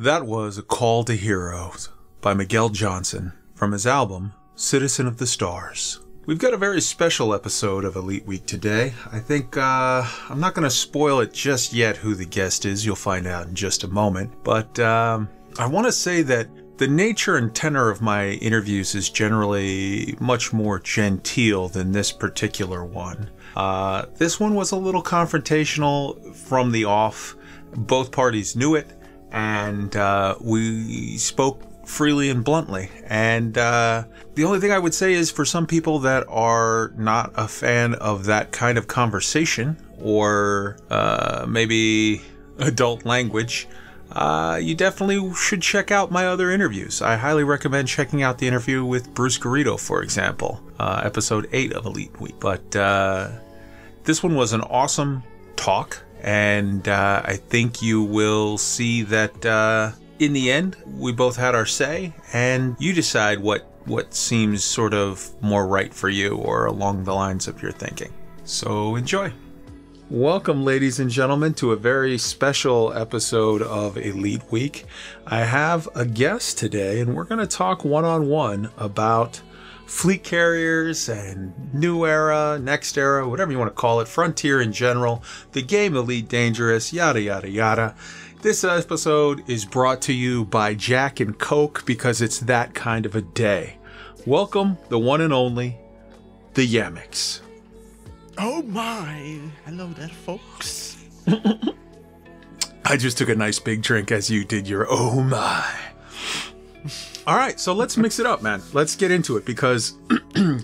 That was A Call to Heroes by Miguel Johnson from his album Citizen of the Stars. We've got a very special episode of Elite Week today. I think I'm not going to spoil it just yet who the guest is. You'll find out in just a moment. But I want to say that the nature and tenor of my interviews is generally much more genteel than this particular one. This one was a little confrontational from the off. Both parties knew it, and we spoke freely and bluntly. And the only thing I would say is for some people that are not a fan of that kind of conversation or maybe adult language, you definitely should check out my other interviews. I highly recommend checking out the interview with Bruce Garrido, for example, episode 8 of Elite Week. But this one was an awesome talk, and I think you will see that in the end, we both had our say, and you decide what seems sort of more right for you or along the lines of your thinking. So enjoy. Welcome, ladies and gentlemen, to a very special episode of Elite Week. I have a guest today, and we're going to talk one-on-one about fleet carriers and new era, next era, whatever you want to call it, frontier in general, the game Elite Dangerous, yada, yada, yada. This episode is brought to you by Jack and Coke because it's that kind of a day. Welcome, the one and only, the Yamiks. Oh my! Hello there, folks. I just took a nice big drink as you did your oh my. All right, so let's mix it up, man. Let's get into it because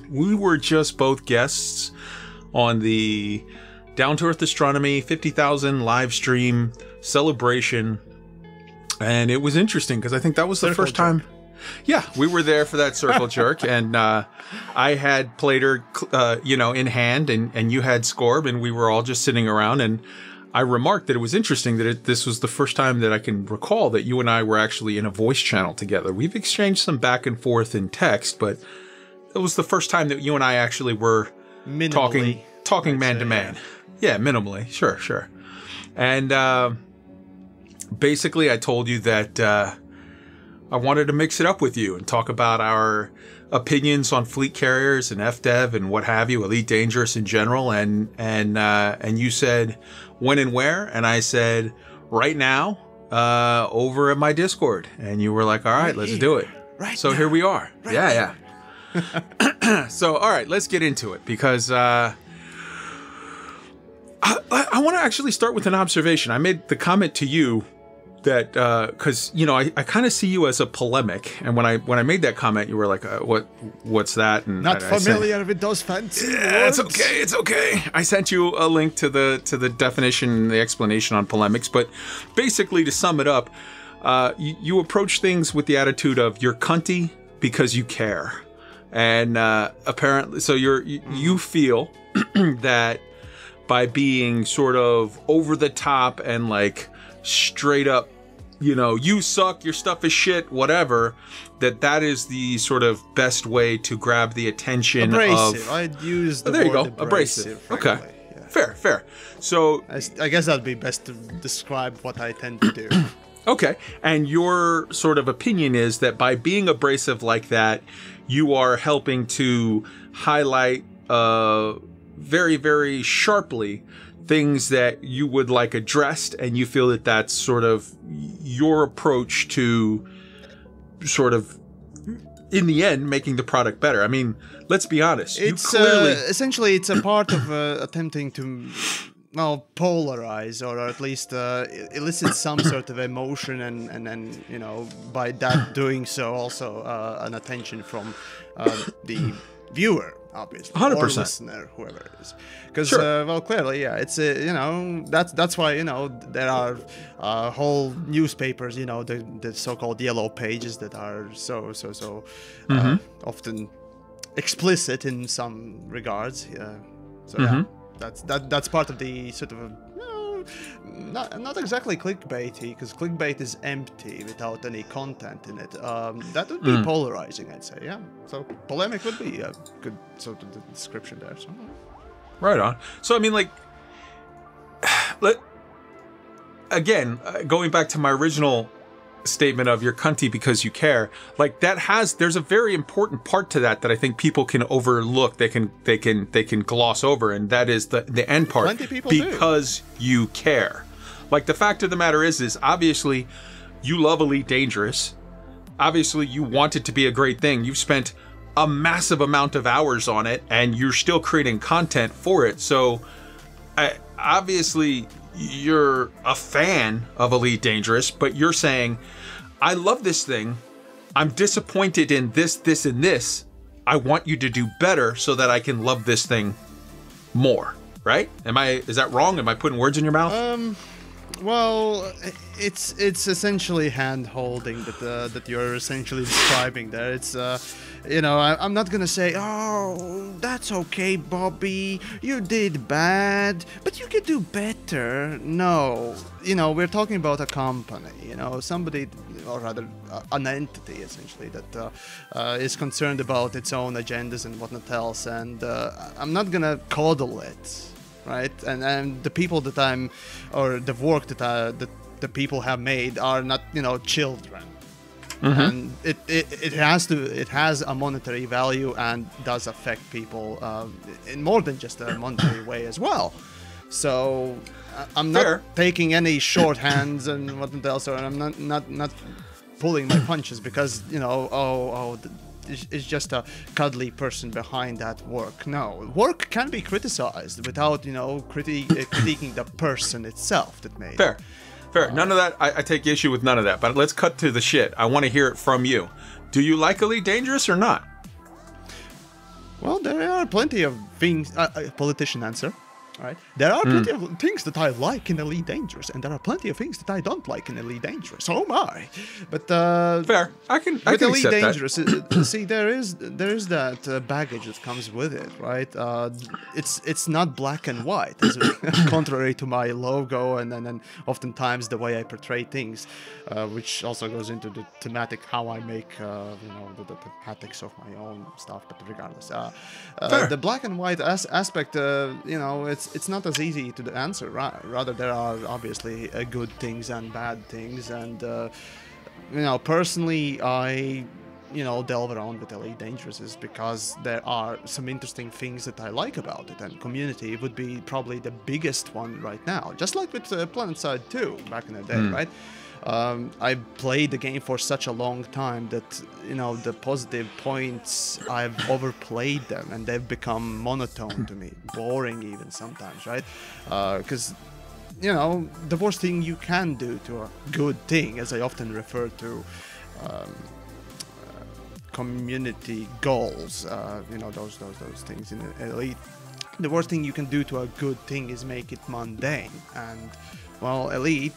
we were just both guests on the Down to Earth Astronomy 50,000 live stream celebration, and it was interesting because I think that was the first time. Yeah, we were there for that circle jerk, and I had played her, in hand, and you had Scorb, and we were all just sitting around, and I remarked that it was interesting that this was the first time that I can recall that you and I were actually in a voice channel together. We've exchanged some back and forth in text, but it was the first time that you and I actually were talking man to man. Yeah, minimally. Sure. And basically, I told you that I wanted to mix it up with you and talk about our opinions on fleet carriers and FDev and what have you, Elite Dangerous in general. And you said when and where, and I said right now over at my Discord. And you were like, all right, let's do it. Right. So now. here we are. Right Yeah. So all right, let's get into it because I want to actually start with an observation. I made the comment to you that because I kind of see you as a polemic, and when I made that comment, you were like, "What's that?" And not familiar with those fancy words. It's It's okay. I sent you a link to the definition and the explanation on polemics, but basically, to sum it up, you approach things with the attitude of you're cunty because you care, and apparently, so you feel that by being sort of over the top and like straight up, you suck, your stuff is shit, whatever, that is the sort of best way to grab the attention abrasive. of... I'd use the there you word go, abrasive. frankly. Okay, Yeah. Fair. So... I guess that'd be best to describe what I tend to do. Okay, and your sort of opinion is that by being abrasive like that, you are helping to highlight very, very sharply things that you would like addressed, and you feel that that's sort of your approach to sort of, in the end, making the product better. I mean, let's be honest. It's you clearly... essentially it's a part of attempting to polarize, or at least elicit some sort of emotion, and then by that doing so also an attention from the viewer, obviously, 100%. or listener, whoever it is. Because, sure. Clearly, yeah, it's that's why there are whole newspapers, the so-called yellow pages that are so often explicit in some regards. Yeah, that's part of the sort of not exactly clickbaity, because clickbait is empty without any content in it. That would be polarizing, I'd say. Yeah. So polemic would be a good sort of description there. So. Right on. So I mean, like, again, going back to my original statement of you're cunty because you care, like there's a very important part to that I think people can overlook. They can gloss over, and that is the end part. Plenty of people because you care. Like, the fact of the matter is obviously you love Elite Dangerous. Obviously you want it to be a great thing. You've spent a massive amount of hours on it, and you're still creating content for it. So obviously you're a fan of Elite Dangerous, but you're saying, I love this thing. I'm disappointed in this, this, and this. I want you to do better so that I can love this thing more. Right? Is that wrong? Am I putting words in your mouth? Well, it's essentially hand-holding that you're essentially describing there. It's I'm not gonna say, oh, that's okay, Bobby, you did bad, but you could do better. No, we're talking about a company, somebody, or rather an entity essentially that is concerned about its own agendas and whatnot else, and I'm not gonna coddle it. Right, and the people that the work that the people have made are not, children, and it has a monetary value and does affect people in more than just a monetary way as well. So I'm not taking any shorthands and whatnot else, or I'm not pulling my punches because is just a cuddly person behind that work. No, work can be criticized without, critiquing the person itself that made it. Fair. None of that. I take issue with none of that. But let's cut to the shit. I want to hear it from you. Do you like Elite Dangerous or not? Well, there are plenty of things. Politician answer. Right. There are plenty of things that I like in Elite Dangerous, and there are plenty of things that I don't like in Elite Dangerous. Oh my! But fair. I can Elite accept Dangerous, see, there is that baggage that comes with it, right? It's not black and white, contrary to my logo, and then oftentimes the way I portray things, which also goes into the thematic how I make the thematics of my own stuff. But regardless, the black and white aspect, it's not as easy to answer. Rather, there are obviously good things and bad things, and personally, I delve around with Elite Dangerous is because there are some interesting things that I like about it, and community would be probably the biggest one right now. Just like with PlanetSide 2 back in the day, right? I played the game for such a long time that, the positive points, I've overplayed them and they've become monotone to me, boring even sometimes, right? Because, the worst thing you can do to a good thing, as I often refer to community goals, those things in Elite, the worst thing you can do to a good thing is make it mundane. And well, Elite,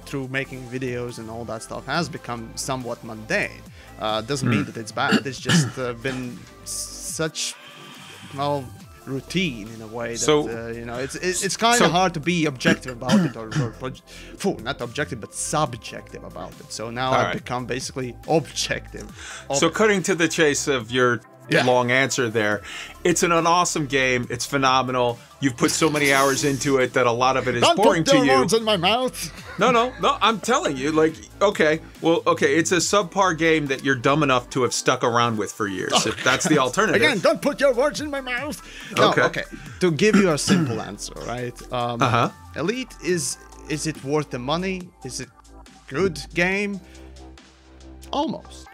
through making videos and all that stuff, has become somewhat mundane. Doesn't mean that it's bad. It's just been such, routine in a way that it's kind of hard to be objective about it, or not objective but subjective about it. So now I've become basically objective. So cutting to the chase of your long answer there, it's an awesome game. It's phenomenal. You've put so many hours into it that a lot of it is boring to you. Don't put words in my mouth. No. I'm telling you, okay, it's a subpar game that you're dumb enough to have stuck around with for years. If that's the alternative. Again, don't put your words in my mouth. No, okay. To give you a simple answer, right? Elite is it worth the money? Is it good game? Almost.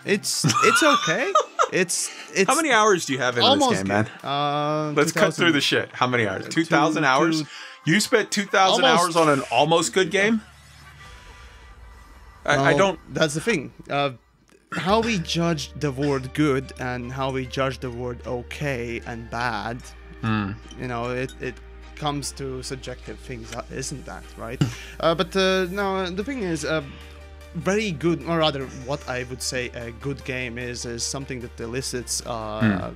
It's okay. It's How many hours do you have in this game, man? Let's cut through the shit. How many hours? 2,000 hours? You spent 2,000 hours on an almost good game? I don't... That's the thing. How we judge the word good and how we judge the word okay and bad, it comes to subjective things, isn't that, right? But no, the thing is... very good, or rather, what I would say a good game is something that elicits a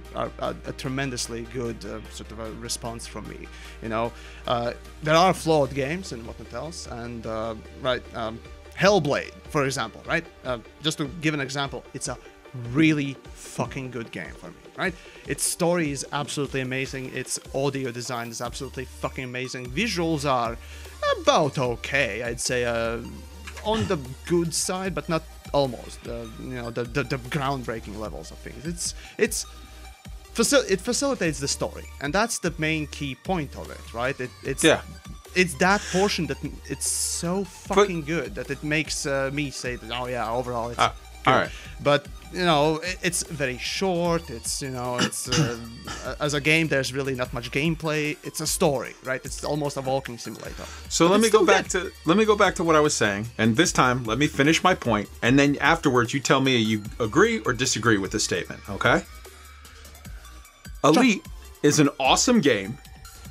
tremendously good sort of a response from me. There are flawed games and whatnot else, and Hellblade, for example, right? Just to give an example, it's a really fucking good game for me, right? Its story is absolutely amazing. Its audio design is absolutely fucking amazing. Visuals are about okay, I'd say. on the good side, but not almost. The groundbreaking levels of things. It facilitates the story, and that's the main key point of it, right? It's that portion that it's so fucking good that it makes me say that, oh yeah, overall it's good. All right. But it's very short. It's as a game, there's really not much gameplay. It's a story, right? It's almost a walking simulator. So let me go back to what I was saying, and this time let me finish my point, and then afterwards you tell me you agree or disagree with the statement. Okay? Elite is an awesome game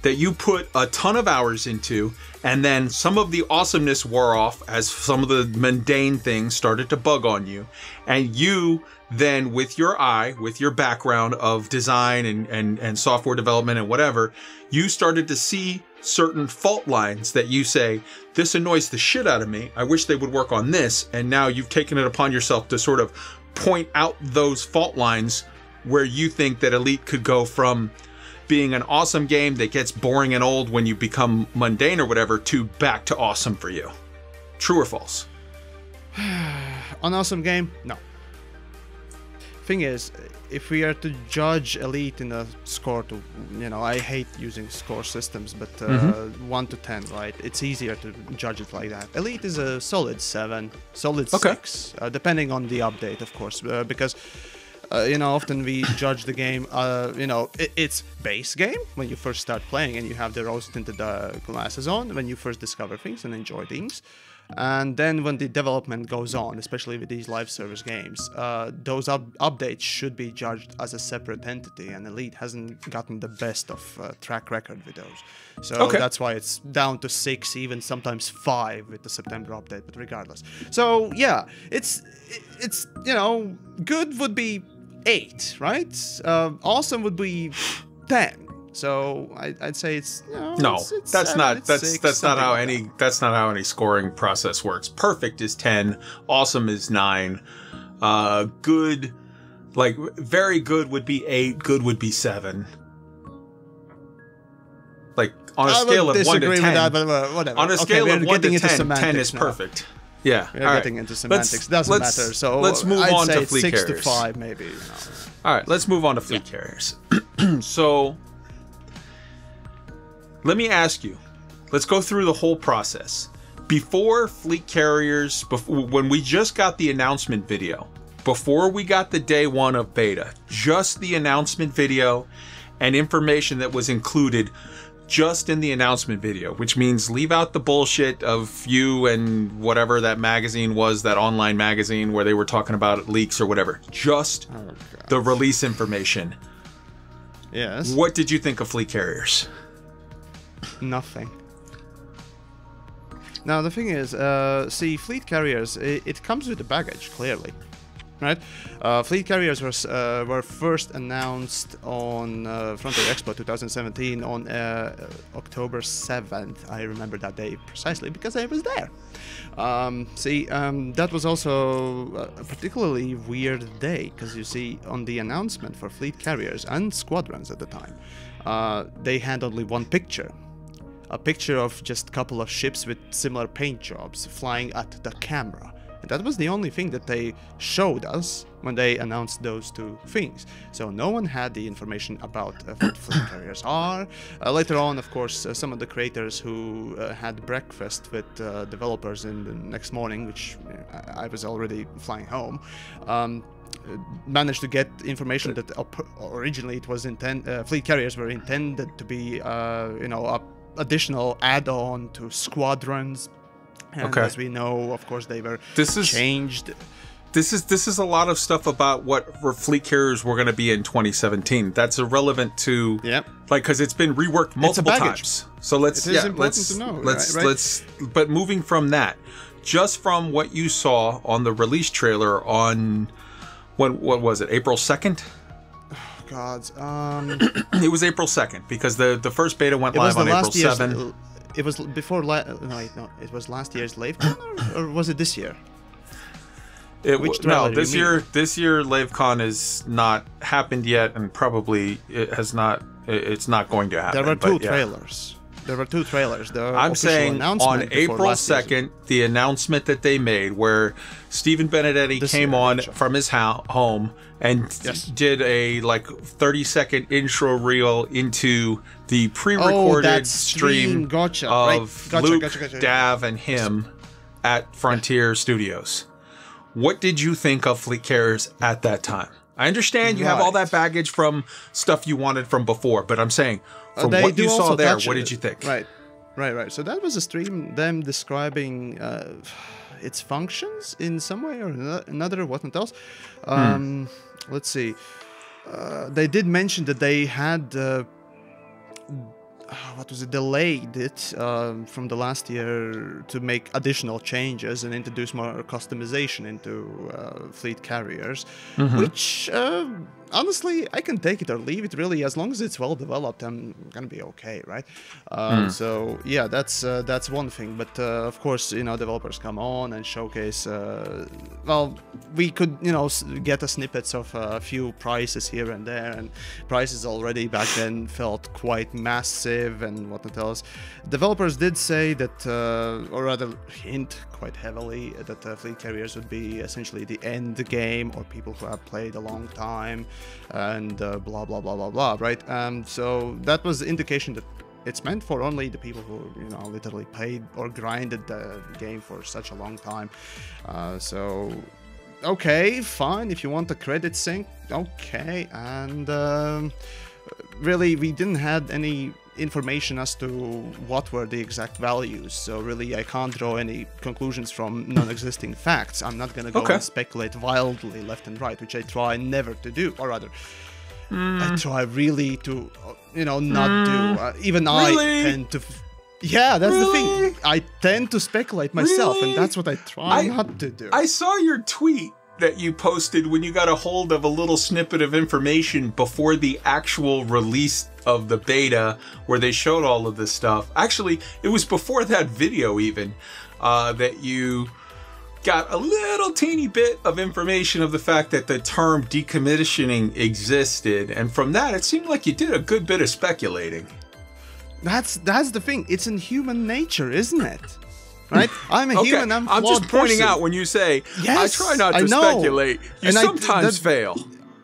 that you put a ton of hours into, and then some of the awesomeness wore off as some of the mundane things started to bug on you. And you then, with your background of design and software development and whatever, you started to see certain fault lines that you say, this annoys the shit out of me. I wish they would work on this. And now you've taken it upon yourself to sort of point out those fault lines where you think that Elite could go from being an awesome game that gets boring and old when you become mundane or whatever to back to awesome for you. True or false? An awesome game? No. Thing is, if we are to judge Elite in a score to, I hate using score systems, but 1 to 10, right? It's easier to judge it like that. Elite is a solid 7, solid 6, depending on the update, of course, because often we judge the game, it's base game when you first start playing and you have the rose-tinted glasses on, when you first discover things and enjoy things. And then when the development goes on, especially with these live service games, those updates should be judged as a separate entity, and Elite hasn't gotten the best of track record with those. So that's why it's down to 6, even sometimes 5 with the September update, but regardless. So yeah, it's good would be 8, right? Awesome would be 10. So I'd say it's that's not how any scoring process works. Perfect is 10, awesome is 9, good, like very good would be 8, good would be 7. Like on a scale of 1 to 10, that, but whatever. On a scale of 1 to 10, 10 is perfect. Yeah, we're getting into semantics. Doesn't matter. So let's move on to fleet 6 carriers. to 5, maybe. All right, let's move on to fleet carriers. So let me ask you. Let's go through the whole process. Before fleet carriers, when we just got the announcement video, before we got the day 1 of beta, just the announcement video and information that was included just in the announcement video, which means leave out the bullshit of you and whatever that magazine was, that online magazine where they were talking about leaks or whatever. Just the release information. Yes. What did you think of fleet carriers? Nothing. Now the thing is, see, fleet carriers, it comes with the baggage, clearly. Right? Fleet carriers were first announced on Frontier Expo 2017 on October 7th. I remember that day precisely because I was there. That was also a particularly weird day because you see, on the announcement for fleet carriers and squadrons at the time, they had only one picture. A picture of just a couple of ships with similar paint jobs flying at the camera. And that was the only thing that they showed us when they announced those two things. So no one had the information about what fleet carriers are. Later on, of course, some of the creators who had breakfast with developers in the next morning, which I was already flying home, managed to get information that originally it was fleet carriers were intended to be, a additional add-on to squadrons. And as we know, of course, they were changed. This is a lot of stuff about what fleet carriers were going to be in 2017. That's irrelevant to because it's been reworked multiple times. So let's but moving from that, just from what you saw on the release trailer on what was it, April 2nd? Oh, God, it was April 2nd because the first beta went live on April 7th. It was before. It was last year's LaveCon, or was it this year? This year LaveCon has not happened yet, and probably it has not. It's not going to happen. There were two trailers. There were two trailers. The I'm official saying announcement on before April last year's. 2nd, the announcement that they made where Stephen Benedetti came on from his home and did a like 30-second intro reel into the pre-recorded stream of Luke, Dav, and him at Frontier Studios. What did you think of Fleet Carriers at that time? I understand you have all that baggage from stuff you wanted from before, but I'm saying from what you saw there, what did you think? Right. So that was a stream, them describing its functions in some way or another, what else. Let's see. They did mention that they had... delayed it from the last year to make additional changes and introduce more customization into Fleet Carriers, which honestly I can take it or leave it really. As long as it's well developed, I'm gonna be okay, right? So yeah, that's one thing. But of course, you know, developers come on and showcase. Well, we could, you know, get a snippets of a few prices here and there, and prices already back then felt quite massive and what else. Developers did say that, or rather hint quite heavily that Fleet Carriers would be essentially the end game, or people who have played a long time, and blah blah blah blah blah, right? So that was the indication that it's meant for only the people who, you know, literally played or grinded the game for such a long time. So okay, fine, if you want the credit sync, okay. And really, we didn't have any information as to what were the exact values, so really I can't draw any conclusions from non-existing facts. I'm not gonna go and speculate wildly left and right, which I try never to do, or rather I try really to, you know, not do. Even I tend to yeah, that's the thing, I tend to speculate myself, and that's what I try not to do. I saw your tweet that you posted when you got a hold of a little snippet of information before the actual release of the beta, where they showed all of this stuff. Actually, it was before that video even, that you got a little teeny bit of information of the fact that the term decommissioning existed, and from that it seemed like you did a good bit of speculating. That's the thing, it's in human nature, isn't it? Right? I'm a human, I'm just pointing out when you say, I try not to speculate, you sometimes fail.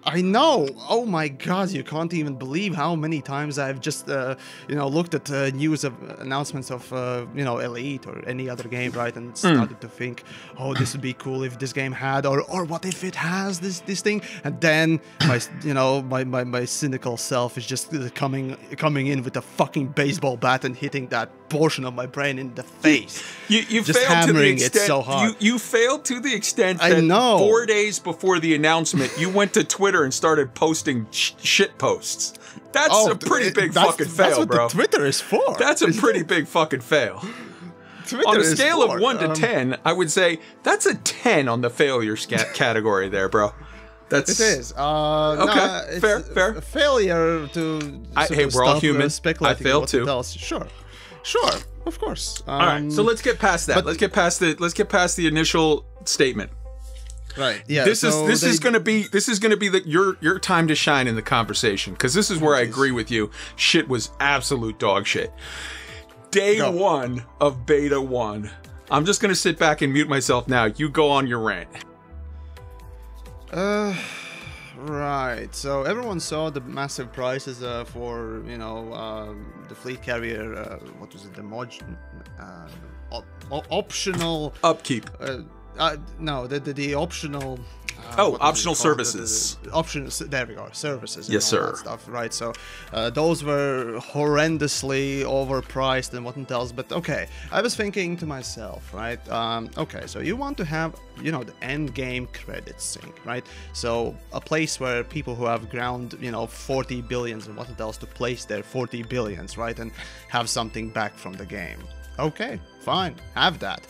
I know. Oh my God, you can't even believe how many times I've just, you know, looked at news of announcements of, you know, Elite or any other game, right, and started to think, oh, this would be cool if this game had, or what if it has this thing, and then my, you know, my cynical self is just coming in with a fucking baseball bat and hitting that portion of my brain in the face. You just failed to the extent, it so hard. You failed to the extent that 4 days before the announcement, you went to Twitter and started posting shit posts. That's a pretty big fucking fail, that's what bro. Twitter is for. That's a pretty big fucking fail. Twitter on a scale of 1 to 10, I would say that's a 10 on the failure category there, bro. It is. Okay, no, fair. A failure to. Hey, we're all human. I fail too. Sure, of course. All right, so let's get past that. Let's get past the initial statement. Right. Yeah. This is going to be your time to shine in the conversation, because this is where I agree with you. Shit was absolute dog shit. Day 1 of beta 1. I'm just going to sit back and mute myself now. You go on your rant. Right. So everyone saw the massive prices for, you know, the Fleet Carrier. What was it? The optional upkeep. No, the optional. Optional services. Options. There we go. Services. Yes, sir. That stuff. Right. So those were horrendously overpriced and what else. But okay, I was thinking to myself, right? Okay, so you want to have, you know, the end game credits sync, right? So a place where people who have ground, you know, 40 billions and what else to place their 40 billions, right, and have something back from the game. Okay, fine, have that.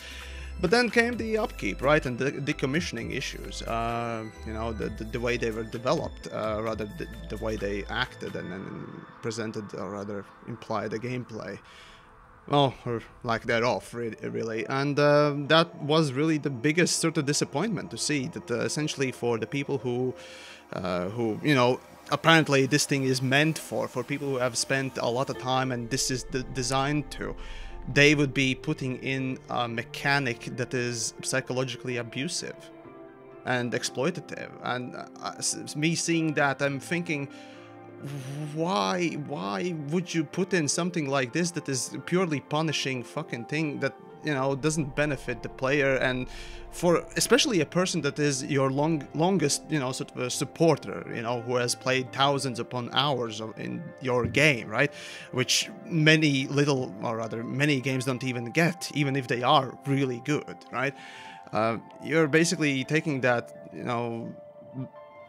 But then came the upkeep, right, and the decommissioning issues. You know, the way they were developed, rather the way they acted and presented, or rather implied the gameplay. well, or lack thereof, really. And that was really the biggest sort of disappointment to see that essentially for the people who, you know, apparently this thing is meant for people who have spent a lot of time and this is designed to, they would be putting in a mechanic that is psychologically abusive and exploitative. And me seeing that, I'm thinking, why would you put in something like this that is purely punishing fucking thing that, you know, doesn't benefit the player, and for especially a person that is your longest, you know, sort of a supporter, you know, who has played thousands upon hours in your game, right? Which many games don't even get, even if they are really good, right? You're basically taking that, you know,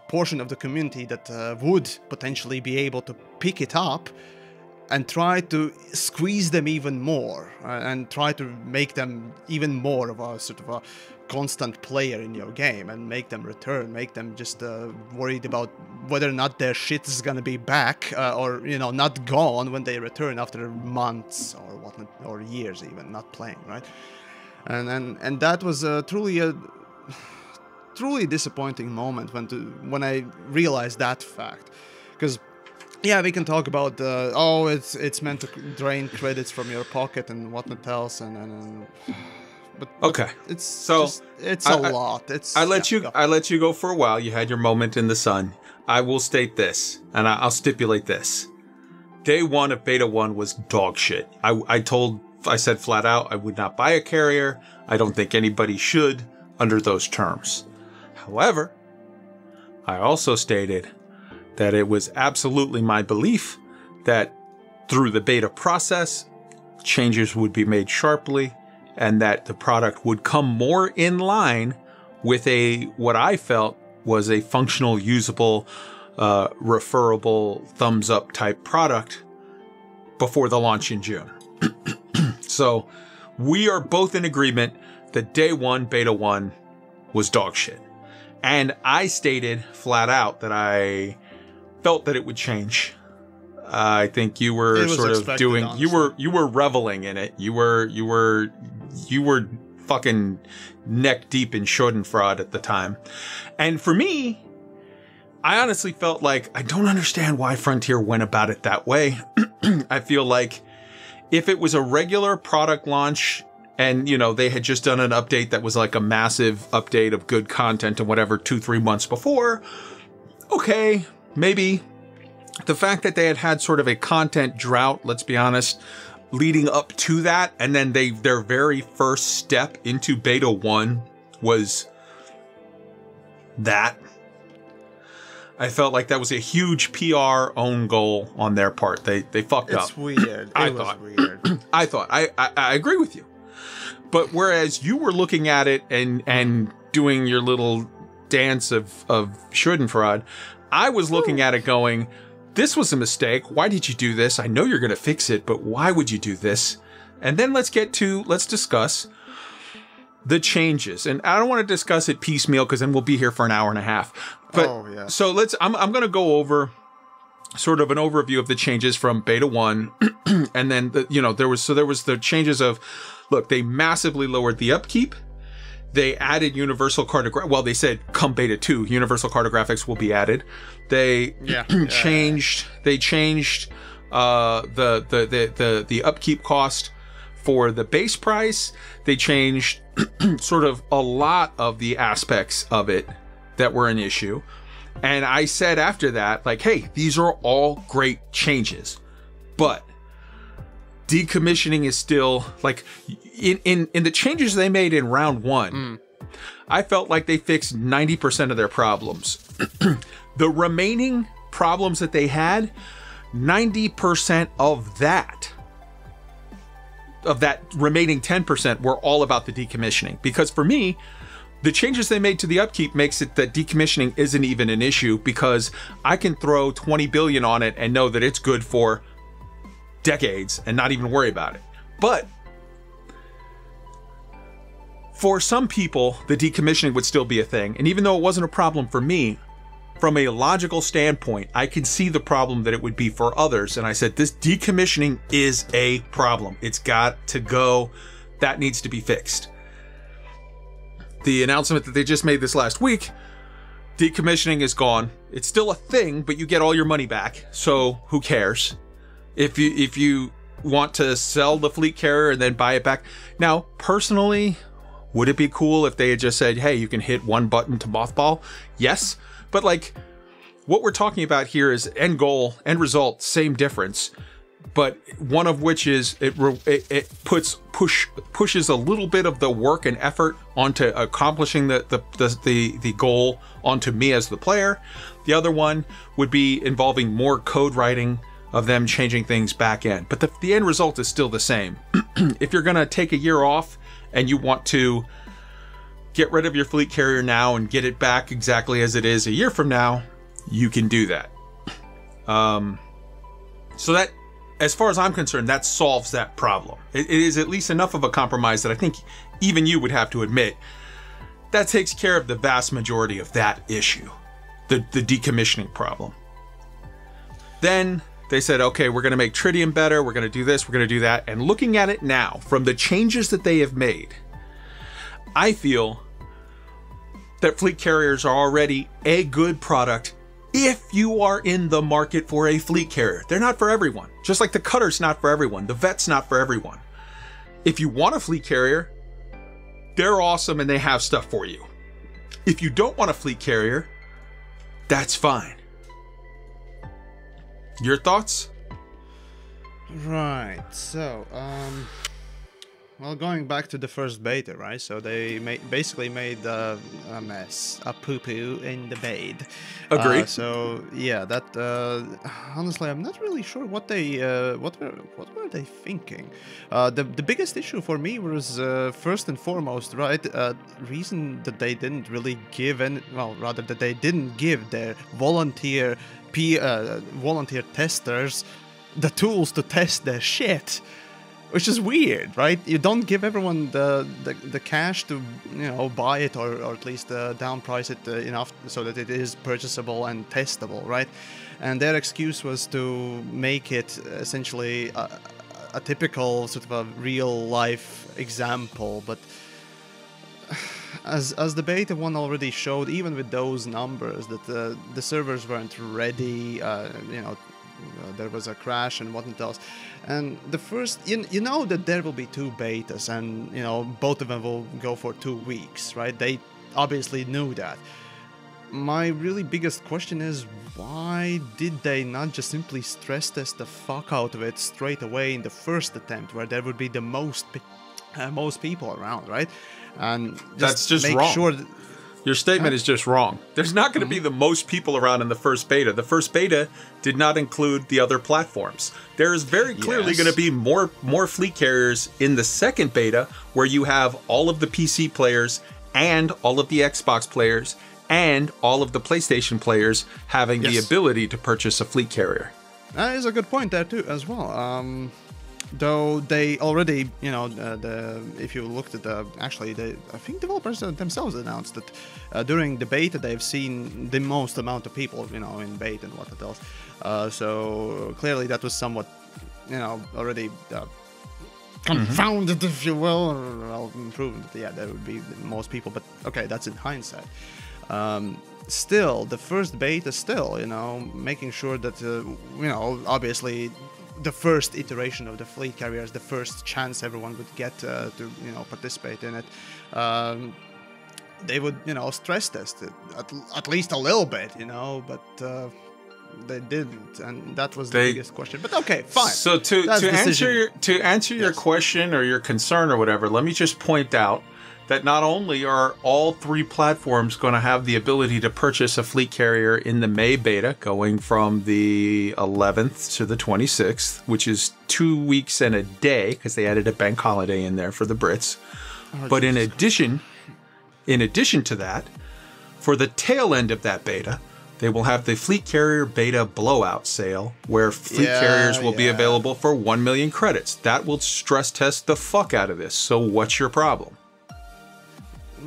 portion of the community that would potentially be able to pick it up and try to squeeze them even more, and try to make them even more of a sort of a constant player in your game, and make them return, make them just worried about whether or not their shit is gonna be back, or, you know, not gone when they return after months or whatnot, or years even not playing, right? And that was truly disappointing moment when I realized that fact. Because yeah, we can talk about oh, it's meant to drain credits from your pocket and whatnot else, but okay, it's a lot. I let you go for a while. You had your moment in the sun. I will state this, and I'll stipulate this: day one of beta 1 was dog shit. I said flat out I would not buy a carrier. I don't think anybody should under those terms. However, I also stated that it was absolutely my belief that through the beta process, changes would be made sharply, and that the product would come more in line with what I felt was a functional, usable, referable, thumbs up type product before the launch in June. So we are both in agreement that day one, beta 1 was dog shit. And I stated flat out that I felt that it would change. I think you were sort of doing, honestly. you were reveling in it. You were fucking neck deep in Schadenfreude at the time. And for me, I honestly felt like I don't understand why Frontier went about it that way. I feel like if it was a regular product launch and, you know, they had just done an update that was like a massive update of good content and whatever 2-3 months before, okay, maybe. The fact that they had sort of a content drought, let's be honest, leading up to that, and then their very first step into beta 1 was that. I felt like that was a huge PR own goal on their part. They fucked up. It's weird. It was weird. I agree with you. But whereas you were looking at it and doing your little dance of Schadenfreude, I was looking at it going, this was a mistake. Why did you do this? I know you're going to fix it, but why would you do this? And then let's discuss the changes. And I don't want to discuss it piecemeal because then we'll be here for an hour and a half. But so I'm going to go over sort of an overview of the changes from beta 1. And then, there was the changes of, look, they massively lowered the upkeep. They added universal cartographics. Well, they said come beta 2, universal cartographics will be added. They changed the upkeep cost for the base price. They changed sort of a lot of the aspects of it that were an issue. And I said after that, like, hey, these are all great changes, but decommissioning is still like in the changes they made in round 1. I felt like they fixed 90% of their problems. The remaining problems that they had, 90% of that remaining 10% were all about the decommissioning. Because for me, the changes they made to the upkeep makes it that decommissioning isn't even an issue, because I can throw 20 billion on it and know that it's good for decades and not even worry about it. But for some people, the decommissioning would still be a thing. And even though it wasn't a problem for me, from a logical standpoint, I can see the problem that it would be for others. And I said, this decommissioning is a problem. It's got to go. That needs to be fixed. The announcement that they just made this last week, decommissioning is gone. It's still a thing, but you get all your money back. So who cares? If you want to sell the fleet carrier and then buy it back. Now, personally, would it be cool if they had just said, hey, you can hit one button to mothball? Yes. But like, what we're talking about here is end goal, end result, same difference. But one of which is it pushes a little bit of the work and effort onto accomplishing the goal onto me as the player. The other one would be involving more code writing of them changing things back in. But the end result is still the same. If you're going to take a year off and you want to get rid of your fleet carrier now and get it back exactly as it is a year from now, you can do that. So that, as far as I'm concerned, that solves that problem. It is at least enough of a compromise that I think even you would have to admit that takes care of the vast majority of that issue, the decommissioning problem. Then they said, okay, we're going to make Tritium better. We're going to do this. We're going to do that. And looking at it now, from the changes that they have made, I feel that fleet carriers are already a good product if you are in the market for a fleet carrier. They're not for everyone. Just like the Cutter's not for everyone. The Vet's not for everyone. If you want a fleet carrier, they're awesome and they have stuff for you. If you don't want a fleet carrier, that's fine. Your thoughts? Right. So, well, going back to the first beta, right? So they basically made a mess, a poo-poo in the bed. Agreed. So yeah, that honestly, I'm not really sure what they what were they thinking. The biggest issue for me was first and foremost, right? Reason that they didn't really give rather that they didn't give their volunteer testers the tools to test their shit. Which is weird, right? You don't give everyone the cash to, buy it or at least downprice it enough so that it is purchasable and testable, right? And their excuse was to make it essentially a typical sort of a real life example. But as the beta one already showed, even with those numbers, that the servers weren't ready, there was a crash and whatnot else. And the first, you know that there will be two betas, and both of them will go for 2 weeks, right? They obviously knew that. My really biggest question is, why did they not just simply stress test the fuck out of it straight away in the first attempt, where there would be the most people around, right? And that's just make wrong. Sure Your statement is just wrong. There's not going to be the most people around in the first beta. The first beta did not include the other platforms. There is very clearly going to be more fleet carriers in the second beta, where you have all of the PC players and all of the Xbox players and all of the PlayStation players having the ability to purchase a fleet carrier. That is a good point there too, as well. Though they already, if you looked at I think developers themselves announced that during the beta they've seen the most amount of people, in beta and what else. So clearly that was somewhat, already confounded, if you will, or proven that there would be the most people. But okay, that's in hindsight. Still, the first beta, making sure that, obviously, the first iteration of the fleet carriers, the first chance everyone would get to participate in it, they would stress test it at least a little bit, but they didn't, and that was the biggest question. But okay, fine. So to answer your question or your concern or whatever, let me just point out that not only are all three platforms going to have the ability to purchase a fleet carrier in the May beta, going from the 11th to the 26th, which is 2 weeks and a day, because they added a bank holiday in there for the Brits. But in addition to that, for the tail end of that beta, they will have the fleet carrier beta blowout sale, where fleet carriers will be available for 1 million credits. That will stress test the fuck out of this. So what's your problem?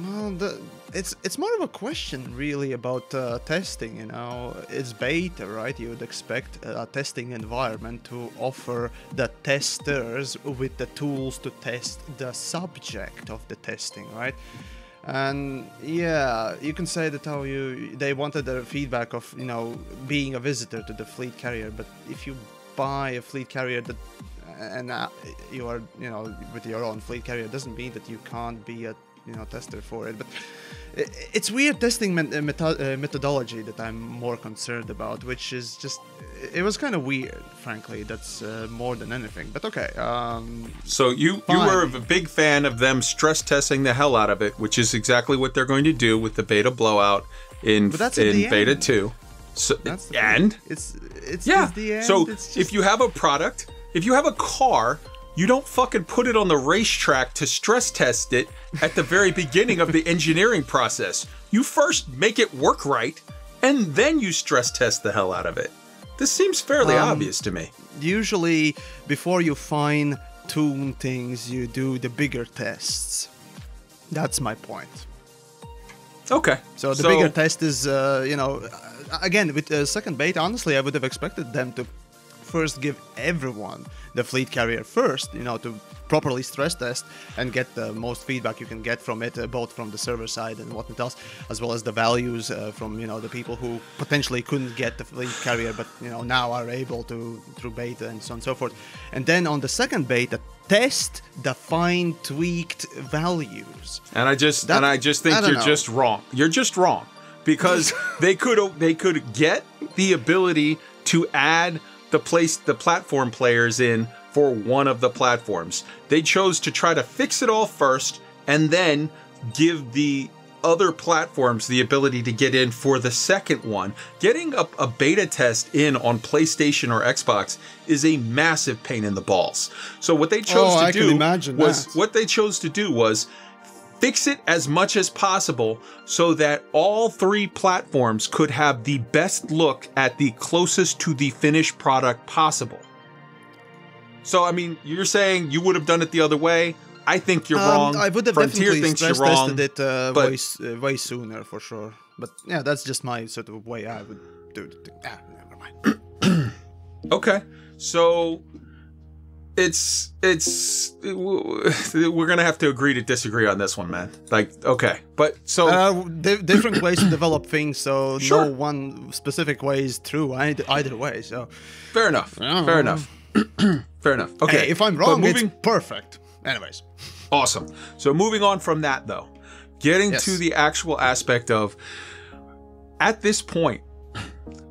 Well, it's more of a question really about testing. You know, it's beta, right? You would expect a testing environment to offer the testers with the tools to test the subject of the testing, right? And yeah, you can say that they wanted the feedback of, you know, being a visitor to the fleet carrier, but if you buy a fleet carrier that and you are, you know, with your own fleet carrier, doesn't mean that you can't be a, you know, tester for it. But it's weird testing methodology that I'm more concerned about, which is just, it was kind of weird, frankly. That's more than anything. But okay. So you were a big fan of them stress testing the hell out of it, which is exactly what they're going to do with the beta blowout in beta 2. So that's the end. It's yeah. the end. So it's just... if you have a product, if you have a car, you don't fucking put it on the racetrack to stress test it at the very beginning of the engineering process. You first make it work right, and then you stress test the hell out of it. This seems fairly obvious to me. Usually, before you fine-tune things, you do the bigger tests. That's my point. Okay. So the bigger test is, you know, again, with the second beta, honestly, I would have expected them to first give everyone the fleet carrier first, you know, to properly stress test and get the most feedback you can get from it, both from the server side and whatnot else, as well as the values from, you know, the people who potentially couldn't get the fleet carrier, but, you know, now are able to through beta and so on and so forth. And then on the second beta, test the fine tweaked values. And I just think you're just wrong. You're just wrong, because they could get the ability to add the platform players in for one of the platforms. They chose to try to fix it all first and then give the other platforms the ability to get in for the second one. Getting a beta test in on PlayStation or Xbox is a massive pain in the balls. So what they chose to do was fix it as much as possible so that all three platforms could have the best look at the closest to the finished product possible. So, I mean, you're saying you would have done it the other way. I think you're wrong. I would have Frontier definitely thinks you're wrong, tested it way sooner, for sure. But yeah, that's just my sort of way I would do it. Never mind. Okay, so we're gonna have to agree to disagree on this one, man. Like, okay, but so different ways to develop things, so sure. No one specific way is true either way. So fair enough. Fair enough. Fair enough. Okay, hey, if I'm wrong, it's perfect. Anyways, awesome. So moving on from that, though, getting to the actual aspect of, at this point,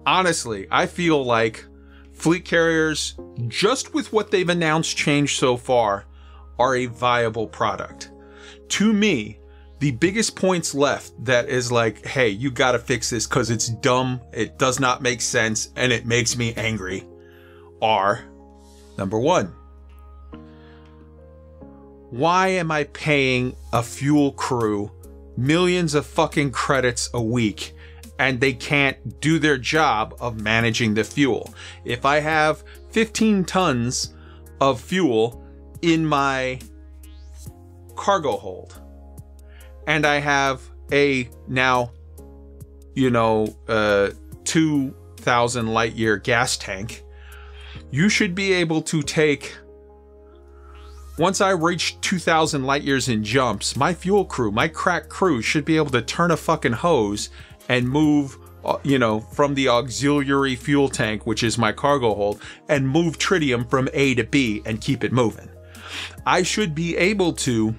honestly, I feel like fleet carriers, just with what they've announced change so far, are a viable product. To me, the biggest points left that is like, hey, you gotta fix this because it's dumb, it does not make sense, and it makes me angry, are, number one, why am I paying a fuel crew millions of fucking credits a week and they can't do their job of managing the fuel? If I have 15 tons of fuel in my cargo hold and I have a now, 2,000 light year gas tank, you should be able to take, once I reach 2,000 light years in jumps, my fuel crew, my crack crew should be able to turn a fucking hose and move, from the auxiliary fuel tank, which is my cargo hold, and move tritium from A to B and keep it moving. I should be able to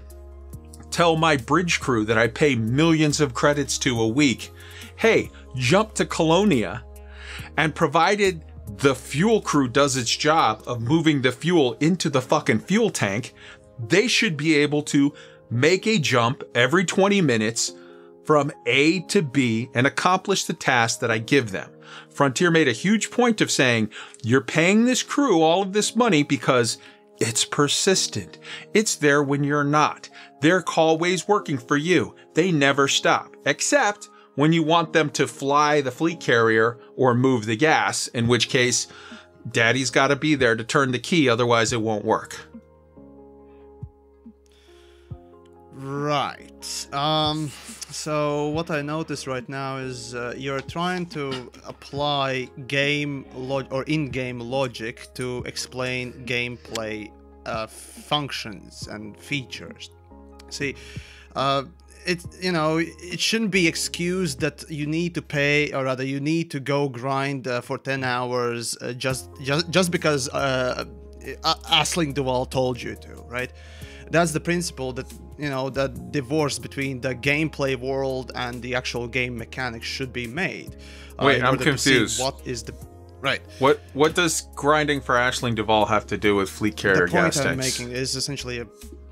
tell my bridge crew that I pay millions of credits to a week, hey, jump to Colonia, and provided the fuel crew does its job of moving the fuel into the fucking fuel tank, they should be able to make a jump every 20 minutes from A to B and accomplish the task that I give them. Frontier made a huge point of saying, you're paying this crew all of this money because it's persistent. It's there when you're not. They're always working for you. They never stop, except when you want them to fly the fleet carrier or move the gas, in which case daddy's got to be there to turn the key, otherwise it won't work. Right. So what I notice right now is you're trying to apply in-game logic to explain gameplay functions and features. See, it shouldn't be excused that you need to pay, or rather, you need to go grind for 10 hours just because Asling Duval told you to, right? That's the principle that, that divorce between the gameplay world and the actual game mechanics should be made. Wait, I'm confused. What is the... Right. What does grinding for Aisling Duval have to do with fleet carrier gas tanks? The point I'm making is essentially a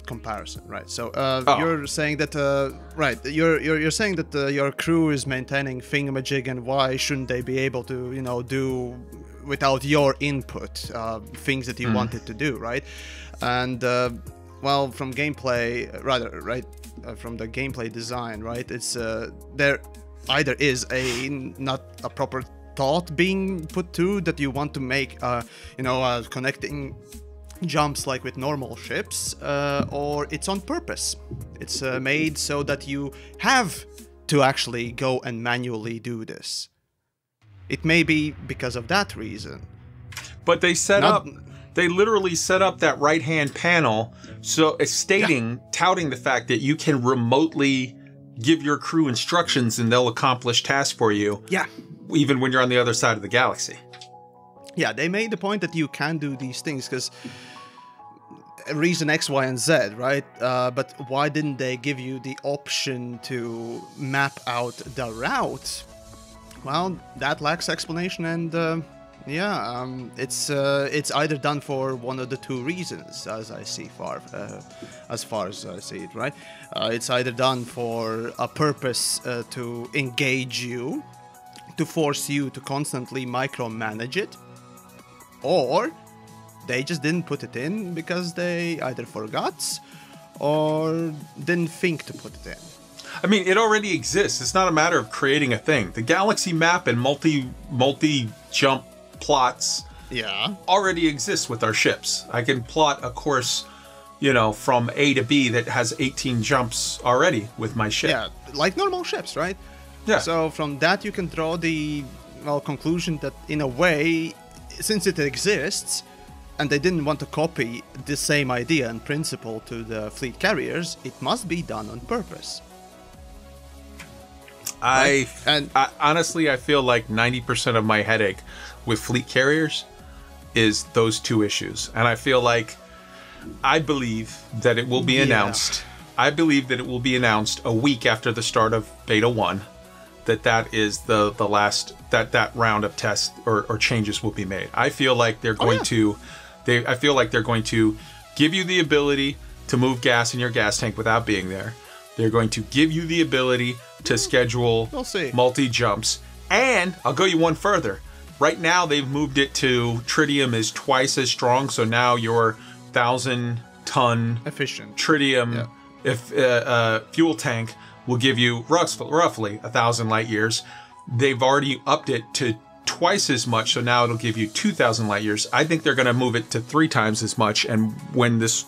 comparison, right? So you're saying that you're saying that your crew is maintaining thingamajig, and why shouldn't they be able to do without your input things that you wanted to do, right? And well, from gameplay, from the gameplay design, right? It's there either is not a proper thought being put to that you want to make connecting jumps like with normal ships, or it's on purpose. It's made so that you have to actually go and manually do this. It may be because of that reason. But they they literally set up that right-hand panel, so it's touting the fact that you can remotely give your crew instructions and they'll accomplish tasks for you. Yeah. Even when you're on the other side of the galaxy. Yeah, they made the point that you can do these things because reason X, Y, and Z, right? But why didn't they give you the option to map out the route? Well, that lacks explanation, and it's either done for one of the two reasons, as far as I see it, right? It's either done for a purpose to engage you, to force you to constantly micromanage it, or they just didn't put it in because they either forgot or didn't think to put it in. I mean, it already exists. It's not a matter of creating a thing. The galaxy map and multi-jump plots already exist with our ships. I can plot a course, from A to B that has 18 jumps already with my ship. Yeah, like normal ships, right? Yeah. So from that you can draw the conclusion that in a way, since it exists, and they didn't want to copy the same idea and principle to the fleet carriers, it must be done on purpose. I honestly, I feel like 90% of my headache with fleet carriers is those two issues. And I believe that it will be announced. I believe that it will be announced a week after the start of Beta 1 that is the last, that round of tests or changes will be made. I feel like they're going to give you the ability to move gas in your gas tank without being there. They're going to give you the ability to schedule multi-jumps. And I'll go you one further. Right now, they've moved it to tritium is twice as strong. So now your 1,000-ton efficient tritium fuel tank will give you roughly 1,000 light years. They've already upped it to twice as much, so now it'll give you 2,000 light years. I think they're going to move it to 3 times as much. And when this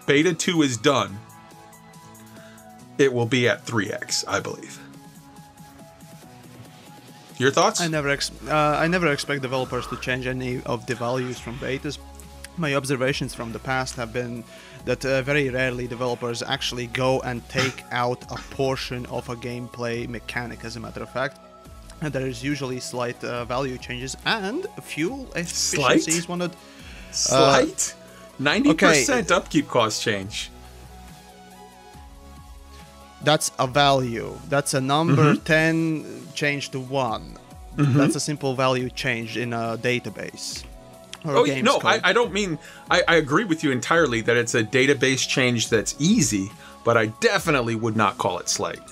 Beta 2 is done, it will be at 3x, I believe. Your thoughts? I never expect developers to change any of the values from betas. My observations from the past have been that very rarely developers actually go and take out a portion of a gameplay mechanic, as a matter of fact. And there is usually slight value changes, and fuel efficiency is one of... Slight? 90% upkeep cost change. That's a value. That's a number 10 changed to 1. That's a simple value change in a database. I don't mean... I agree with you entirely that it's a database change that's easy, but I definitely would not call it slight.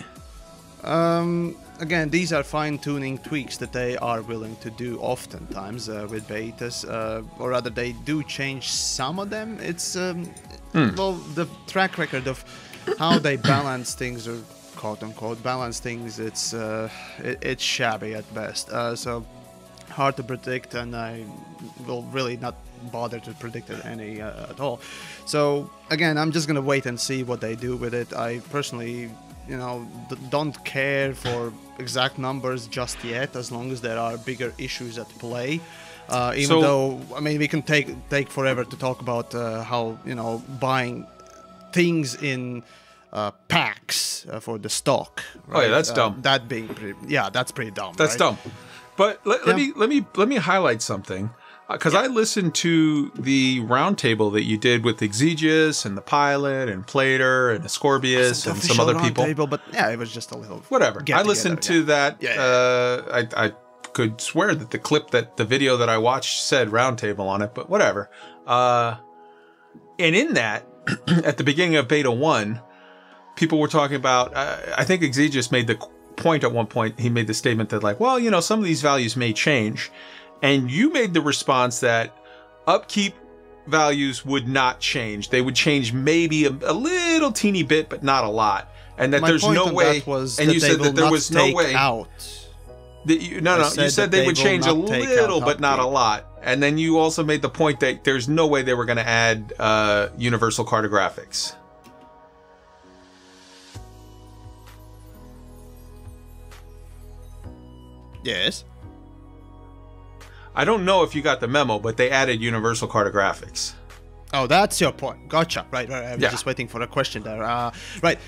Again, these are fine-tuning tweaks that they are willing to do oftentimes with betas, or rather they do change some of them. It's, well, the track record of how they balance things, or quote-unquote balance things, it's shabby at best. So hard to predict, and I will really not bother to predict it any at all. So again, I'm just gonna wait and see what they do with it. I personally, you know, don't care for exact numbers just yet, as long as there are bigger issues at play. Even though, I mean, we can take forever to talk about how, you know, buying things in packs for the stock. Right? Oh yeah, that's dumb. That being pretty, that's pretty dumb. That's dumb. But let me highlight something, because I listened to the roundtable that you did with Exigeous and the Pilot and Plater and Ascorbius and some other people. But yeah, it was just a little whatever. I listened to that. I could swear that the video that I watched said roundtable on it, but whatever. And in that, at the beginning of Beta 1, people were talking about. I think Exigeous made the point at one point. He made the statement that, like, well, you know, some of these values may change. And you made the response that upkeep values would not change. They would change maybe a little teeny bit, but not a lot. And that there's no way. And you said that there was no way. You said they would change a little, but not a lot. And then you also made the point that there's no way they were going to add universal cartographics. Yes. I don't know if you got the memo, but they added universal cartographics. Oh, that's your point. Gotcha. Right. I was just waiting for a question there. Right.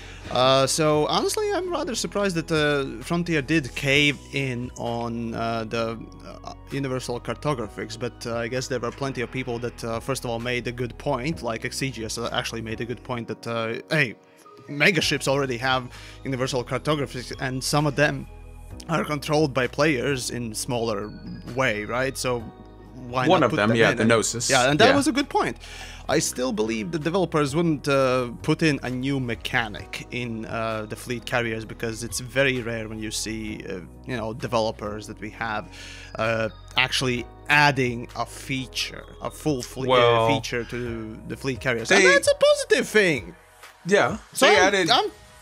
So honestly, I'm rather surprised that Frontier did cave in on the universal cartographics, but I guess there were plenty of people that, first of all, made a good point, like Exigeous actually made a good point that, hey, megaships already have universal cartographics, and some of them are controlled by players in smaller way, right? So why one not of put them, in? the Gnosis. Yeah, and that was a good point. I still believe the developers wouldn't put in a new mechanic in the fleet carriers, because it's very rare when you see, you know, developers that we have actually adding a feature, a full fleet feature to the fleet carriers. And that's a positive thing. Yeah. So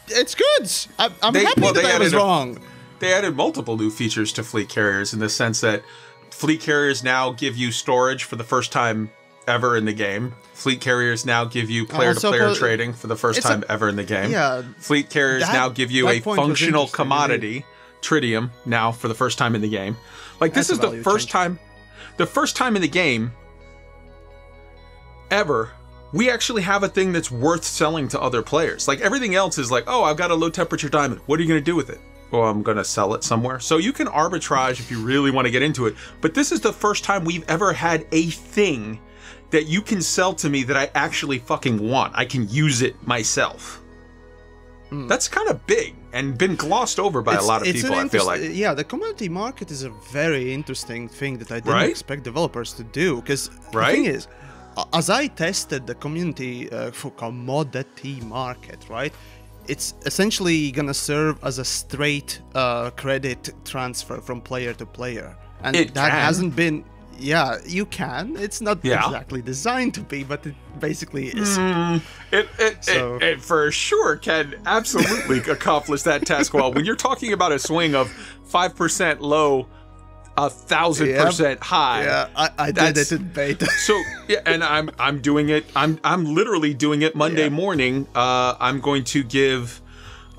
it's good. I'm happy that I was wrong. They added multiple new features to fleet carriers, in the sense that fleet carriers now give you storage for the first time ever in the game. Fleet carriers now give you player-to-player trading for the first time ever in the game. Yeah, fleet carriers now give you a functional commodity, tritium, now for the first time in the game. Like, this is the first time in the game ever we actually have a thing that's worth selling to other players. Like, everything else is like, oh, I've got a low-temperature diamond. What are you going to do with it? Well, I'm going to sell it somewhere. So you can arbitrage if you really want to get into it. But this is the first time we've ever had a thing that you can sell to me that I actually fucking want. I can use it myself. That's kind of big and been glossed over by a lot of people, I feel like. Yeah, the commodity market is a very interesting thing that I didn't expect developers to do. Because the thing is, as I tested the community for commodity market, right? It's essentially gonna serve as a straight credit transfer from player to player, and hasn't been. Yeah, you can. It's not exactly designed to be, but it basically is. It for sure can absolutely accomplish that task well. When you're talking about a swing of 5% low, 1,000% high. Yeah, I did it in beta. So yeah, and I'm doing it. I'm literally doing it Monday morning. I'm going to give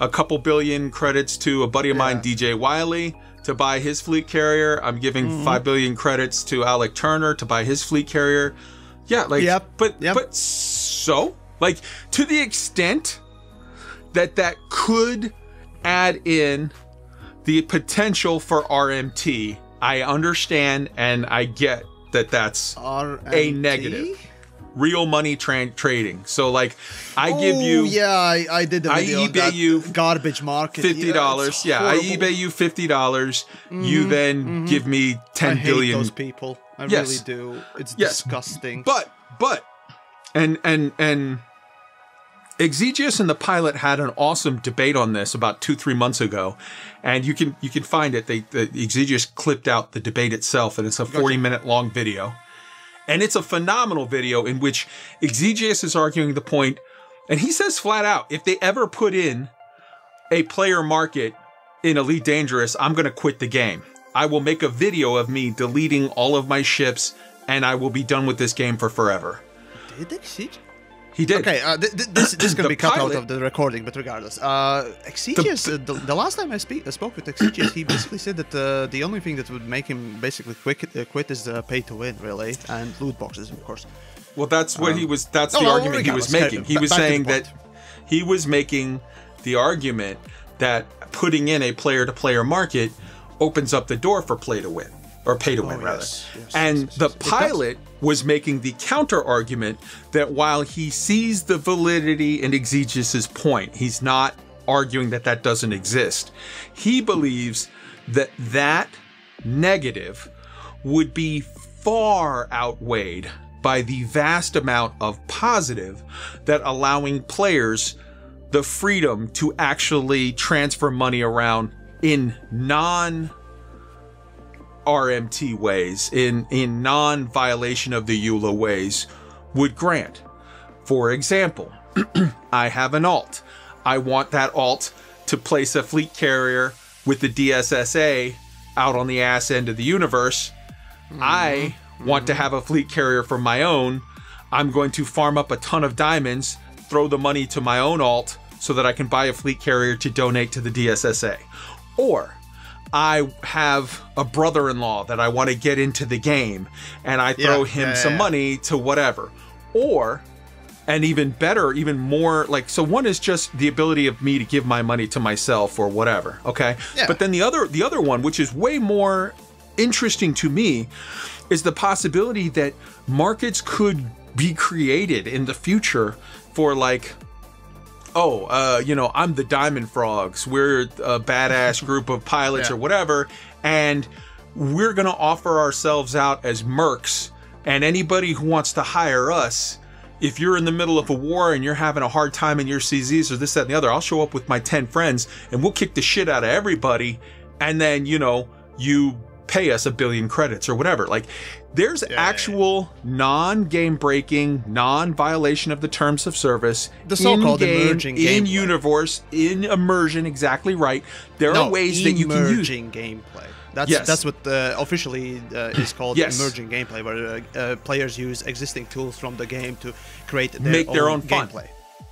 a couple billion credits to a buddy of mine, DJ Wiley, to buy his fleet carrier. I'm giving 5 billion credits to Alec Turner to buy his fleet carrier. Yeah, like, but so, like, to the extent that could add in the potential for RMT, I understand and I get that that's RMT? A negative. Real money trading. So, like, I give you... Yeah, I did the video I eBay you garbage market. $50. Yeah, I eBay you $50. You then give me 10 billion. I hate those people. I really do. It's disgusting. But and Exigeous and the Pilot had an awesome debate on this about 2-3 months ago, and you can find it. The Exigeous clipped out the debate itself, and it's a 40-minute long video. And it's a phenomenal video in which Exigeous is arguing the point, and he says flat out, if they ever put in a player market in Elite Dangerous, I'm going to quit the game. I will make a video of me deleting all of my ships, and I will be done with this game for forever. Did Exegius? He did. Okay, this can be cut out pilot- of the recording, but regardless. Exegius, the last time I spoke with Exegius, he basically said that the only thing that would make him basically quit is pay to win, really, and loot boxes, of course. Well, that's what he was. That's the argument he was making. He was saying that he was making the argument that putting in a player-to-player market opens up the door for play to win, or pay to win, rather. Yes, and the pilot was making the counter argument that while he sees the validity in Exegius's point, he's not arguing that that doesn't exist. He believes that that negative would be far outweighed by the vast amount of positive that allowing players the freedom to actually transfer money around in non-RMT ways, in non-violation of the EULA ways, would grant. For example, I have an alt. I want that alt to place a fleet carrier with the DSSA out on the ass end of the universe. I want to have a fleet carrier for my own. I'm going to farm up a ton of diamonds, throw the money to my own alt so that I can buy a fleet carrier to donate to the DSSA. Or I have a brother-in-law that I want to get into the game, and I throw him some money to whatever. Or, and even better, even more, like, so one is just the ability of me to give my money to myself or whatever, okay? Yeah. But then the other one, which is way more interesting to me, is the possibility that markets could be created in the future for, like, I'm the Diamond Frogs. We're a badass group of pilots or whatever, and we're going to offer ourselves out as mercs, and anybody who wants to hire us, if you're in the middle of a war and you're having a hard time in your CZs or this, that, and the other, I'll show up with my 10 friends, and we'll kick the shit out of everybody, and then, you pay us 1 billion credits or whatever. Like, there's actual non-game breaking, non-violation of the terms of service, the so-called emerging gameplay. In universe, in immersion, exactly right. There are ways that you can use emerging gameplay. That's what officially is called emerging gameplay, where players use existing tools from the game to create their own gameplay.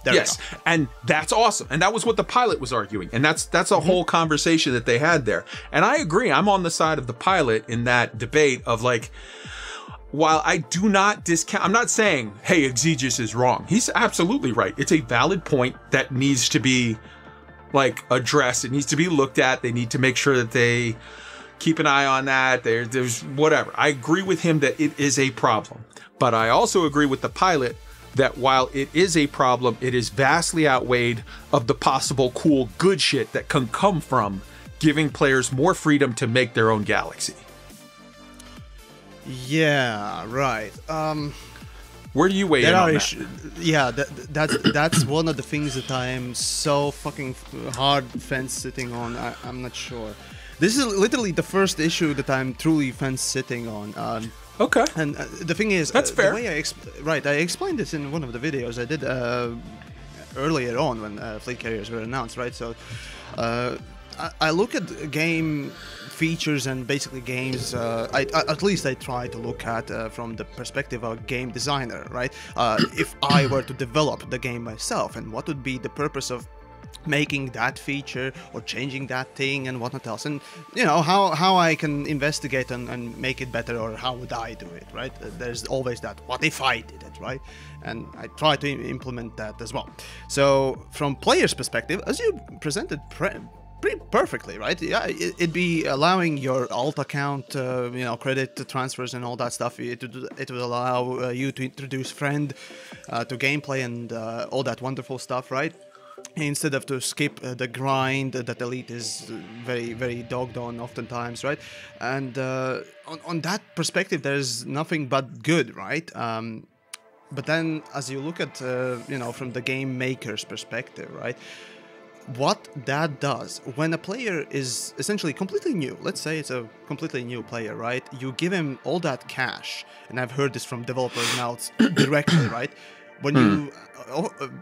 Yes, and that's awesome. And that was what the pilot was arguing. And that's a whole conversation that they had there. And I agree. I'm on the side of the pilot in that debate of, like, while I do not discount, I'm not saying, hey, Exegius is wrong. He's absolutely right. It's a valid point that needs to be, like, addressed. It needs to be looked at. They need to make sure that they keep an eye on that. There's whatever. I agree with him that it is a problem. But I also agree with the pilot that while it is a problem, it is vastly outweighed of the possible cool good shit that can come from giving players more freedom to make their own galaxy. Yeah, right. Where do you weigh in on that? Yeah, that's one of the things that I'm so fucking hard fence sitting on. I'm not sure. This is literally the first issue that I'm truly fence sitting on. Okay. And the thing is, that's fair. The way I explained this in one of the videos I did earlier on when fleet carriers were announced, right? So I look at game features and basically games. At least I try to look at from the perspective of a game designer, right? If I were to develop the game myself, and what would be the purpose of making that feature or changing that thing and whatnot else, and how I can investigate and make it better, or how would I do it, right? There's always that what if I did it, right? And I try to implement that as well. So from players' perspective, as you presented pretty perfectly, right? Yeah, it'd be allowing your alt account, credit transfers and all that stuff. It would allow you to introduce friend to gameplay and all that wonderful stuff, right? Instead of to skip the grind that Elite is very, very dogged on oftentimes, right? And on that perspective, there's nothing but good, right? But then as you look at, from the game maker's perspective, right? What that does when a player is essentially completely new, let's say it's a completely new player, right? You give him all that cash, and I've heard this from developers now directly, right? when you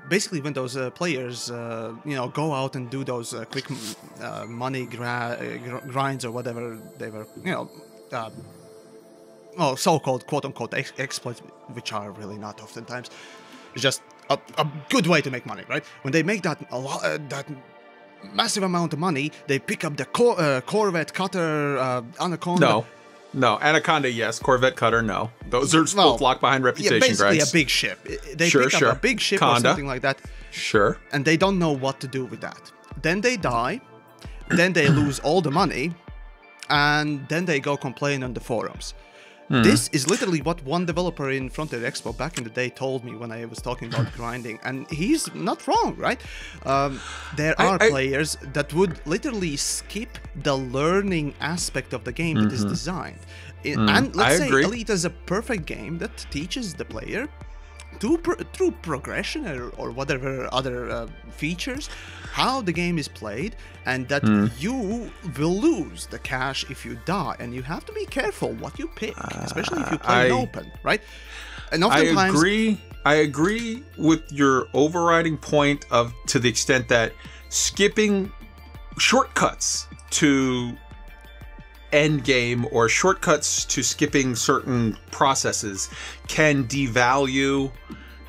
basically when those players go out and do those quick money grinds or whatever they were so-called quote-unquote exploits, which are really not oftentimes. It's just a good way to make money, right? When they make that that massive amount of money, they pick up the Corvette, Cutter, Anaconda. No, Anaconda, yes. Corvette, Cutter, no. Those are both locked behind reputation grades. Basically a big ship. They pick up a big ship or something like that. Sure. And they don't know what to do with that. Then they die. Then they lose all the money. And then they go complain on the forums. This is literally what one developer in Frontier Expo back in the day told me when I was talking about grinding, and he's not wrong, right? There are players that would literally skip the learning aspect of the game that is designed. And let's say Elite is a perfect game that teaches the player through progression or whatever other features how the game is played, and that you will lose the cash if you die, and you have to be careful what you pick, especially if you play open, right? And oftentimes I agree with your overriding point of to the extent that skipping shortcuts to end game or shortcuts to skipping certain processes can devalue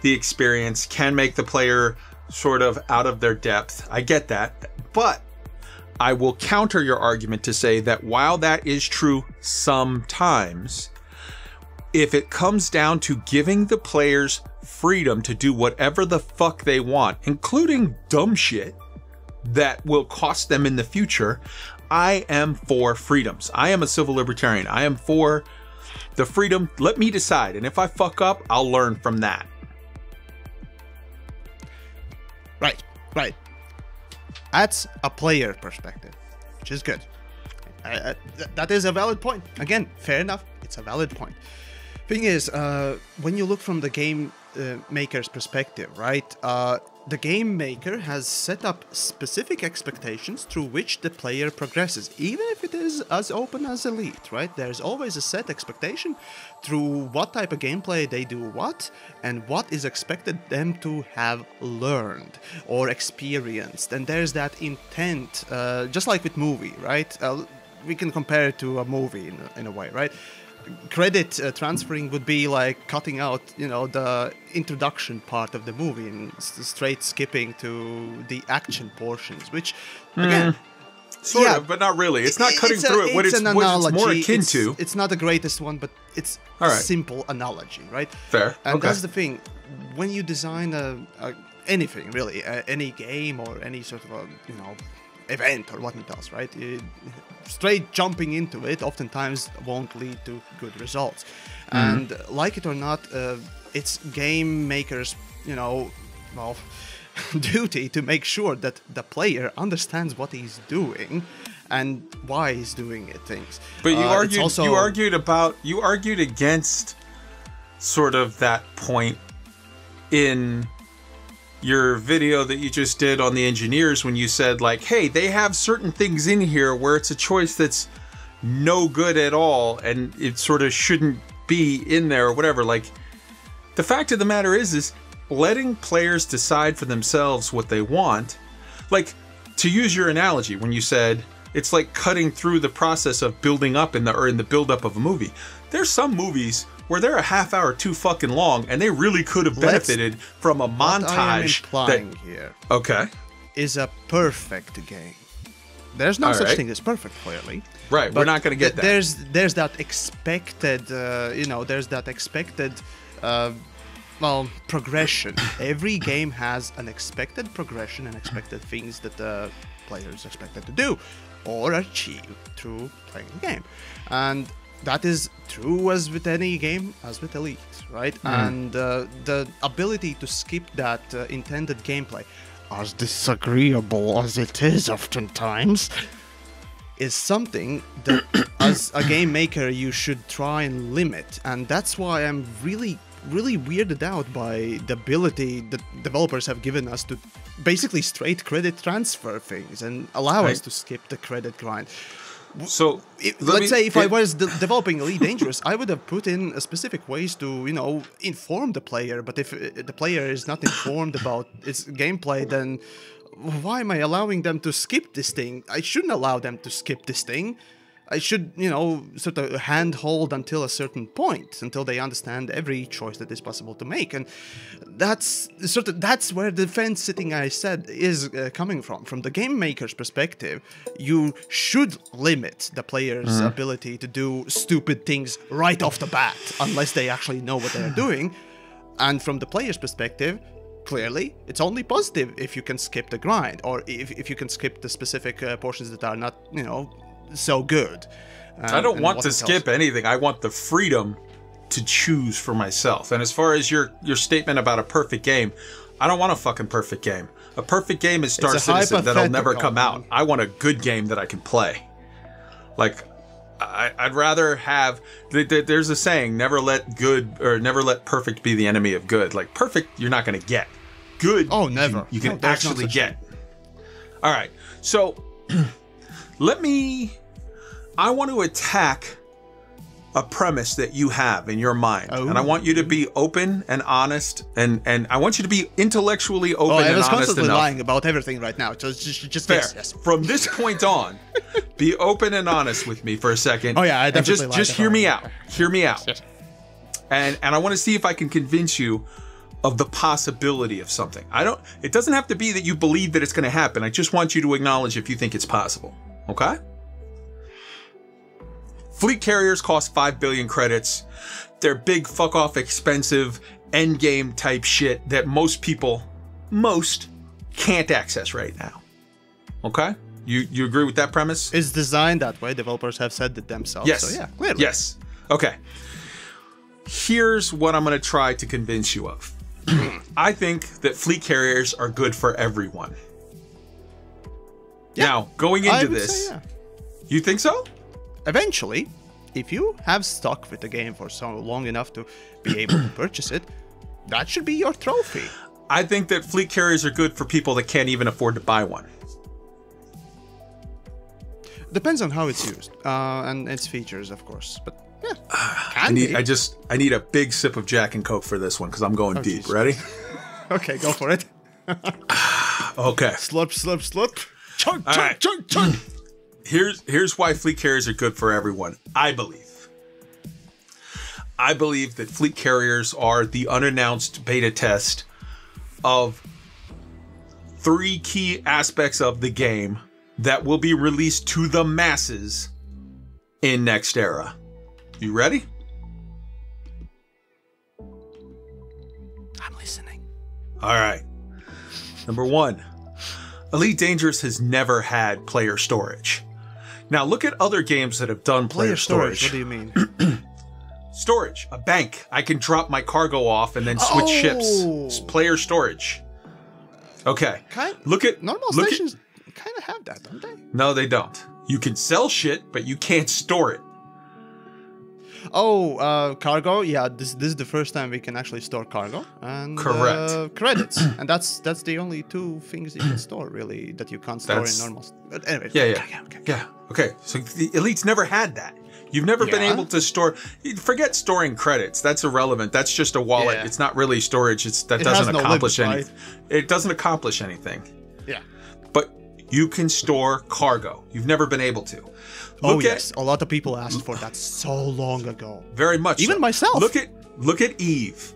the experience, can make the player sort of out of their depth. I get that, but I will counter your argument to say that while that is true sometimes, if it comes down to giving the players freedom to do whatever the fuck they want, including dumb shit that will cost them in the future, I am for freedoms. I am a civil libertarian. I am for the freedom. Let me decide. And if I fuck up, I'll learn from that. Right. That's a player perspective, which is good. That is a valid point. Again, fair enough. It's a valid point. Thing is, when you look from the game maker's perspective, right? The game maker has set up specific expectations through which the player progresses, even if it is as open as Elite, right? There's always a set expectation through what type of gameplay they do what, and what is expected them to have learned or experienced. And there's that intent, just like with movie, right? We can compare it to a movie in a way, right? Credit transferring would be like cutting out, the introduction part of the movie and straight skipping to the action portions, which, again, sort of, but not really. It's not cutting through it. What it's more akin to. It's not the greatest one, but it's a simple analogy, right? Fair. And that's the thing. When you design anything, really, any game or any sort of event or whatnot else, right? Straight jumping into it oftentimes won't lead to good results. And like it or not, it's game makers, duty to make sure that the player understands what he's doing and why he's doing things. But you argued against sort of that point in your video that you just did on the engineers when you said, like, hey, they have certain things in here where it's a choice that's no good at all and it sort of shouldn't be in there or whatever. Like, the fact of the matter is letting players decide for themselves what they want. Like, to use your analogy when you said it's like cutting through the process of building up in the build-up of a movie. There's some movies where they're a half hour too fucking long, and they really could have benefited from a montage. What I am implying here is a perfect game. There's no such thing as perfect, clearly. Right, we're not going to get that. There's that expected, there's that expected, progression. Every game has an expected progression and expected things that the player is expected to do or achieve through playing the game. And that is true as with any game, as with Elite, right? And the ability to skip that intended gameplay, as disagreeable as it is oftentimes, is something that as a game maker you should try and limit. And that's why I'm really weirded out by the ability that developers have given us to basically straight credit transfer things and allow us to skip the credit grind. So let's say if I was developing Elite Dangerous, I would have put in a specific ways to, you know, inform the player. But if the player is not informed about its gameplay, then why am I allowing them to skip this thing? I shouldn't allow them to skip this thing. I should, you know, sort of handhold until a certain point, until they understand every choice that is possible to make. And that's where the fence sitting I said is coming from. From the game maker's perspective, you should limit the player's ability to do stupid things right off the bat, unless they actually know what they're doing. And from the player's perspective, clearly, it's only positive if you can skip the grind, or if you can skip the specific portions that are not, you know, so good. I don't want to skip anything. I want the freedom to choose for myself. And as far as your statement about a perfect game, I don't want a fucking perfect game. A perfect game is Star Citizen that'll never come out. I want a good game that I can play. Like, I'd rather have... There's a saying, never let perfect be the enemy of good. Like, perfect, you're not going to get. Good, oh, never. You can actually get. All right, so... I want to attack a premise that you have in your mind. And I want you to be open and honest, and I want you to be intellectually open and honest enough. I was constantly lying about everything right now, so just fair. Yes. From this point on, be open and honest with me for a second. Oh yeah, I definitely just hear me out. Hear me out. Yes. And I want to see if I can convince you of the possibility of something. It doesn't have to be that you believe that it's going to happen. I just want you to acknowledge if you think it's possible. Okay? Fleet carriers cost 5 billion credits. They're big, fuck off, expensive, endgame type shit that most can't access right now. Okay? You agree with that premise? It's designed that way. Developers have said it themselves. Yes. So yeah, clearly. Yes. Okay. Here's what I'm going to try to convince you of. I think that fleet carriers are good for everyone. Yeah, now, going into this, say, yeah. You think so? Eventually, if you have stuck with the game for so long enough to be able to purchase it, that should be your trophy. I think that fleet carriers are good for people that can't even afford to buy one. Depends on how it's used and its features, of course. But yeah, I need a big sip of Jack and Coke for this one because I'm going deep. Geez. Ready? Okay, go for it. Okay. Slurp, slurp, slurp. Chug, chug, right. Chug, chug. Here's why fleet carriers are good for everyone. I believe that fleet carriers are the unannounced beta test of 3 key aspects of the game that will be released to the masses in next era. You ready? I'm listening. All right. Number 1. Elite Dangerous has never had player storage. Now look at other games that have done player storage. What do you mean? Storage, a bank. I can drop my cargo off and then switch ships. It's player storage. Okay. Look at normal stations kind of have that, don't they? No, they don't. You can sell shit, but you can't store it. Oh, cargo. Yeah, this is the first time we can actually store cargo and correct credits, and that's the only 2 things you can store really that you can't store in normal. But anyway, yeah. Okay, so the Elite's never had that. You've never been able to store. Forget storing credits. That's irrelevant. That's just a wallet. Yeah. It's not really storage. That doesn't accomplish anything. It doesn't accomplish anything. Yeah. But you can store cargo. You've never been able to. Yes, a lot of people asked for that so long ago. Very much. Even myself. Look at Eve.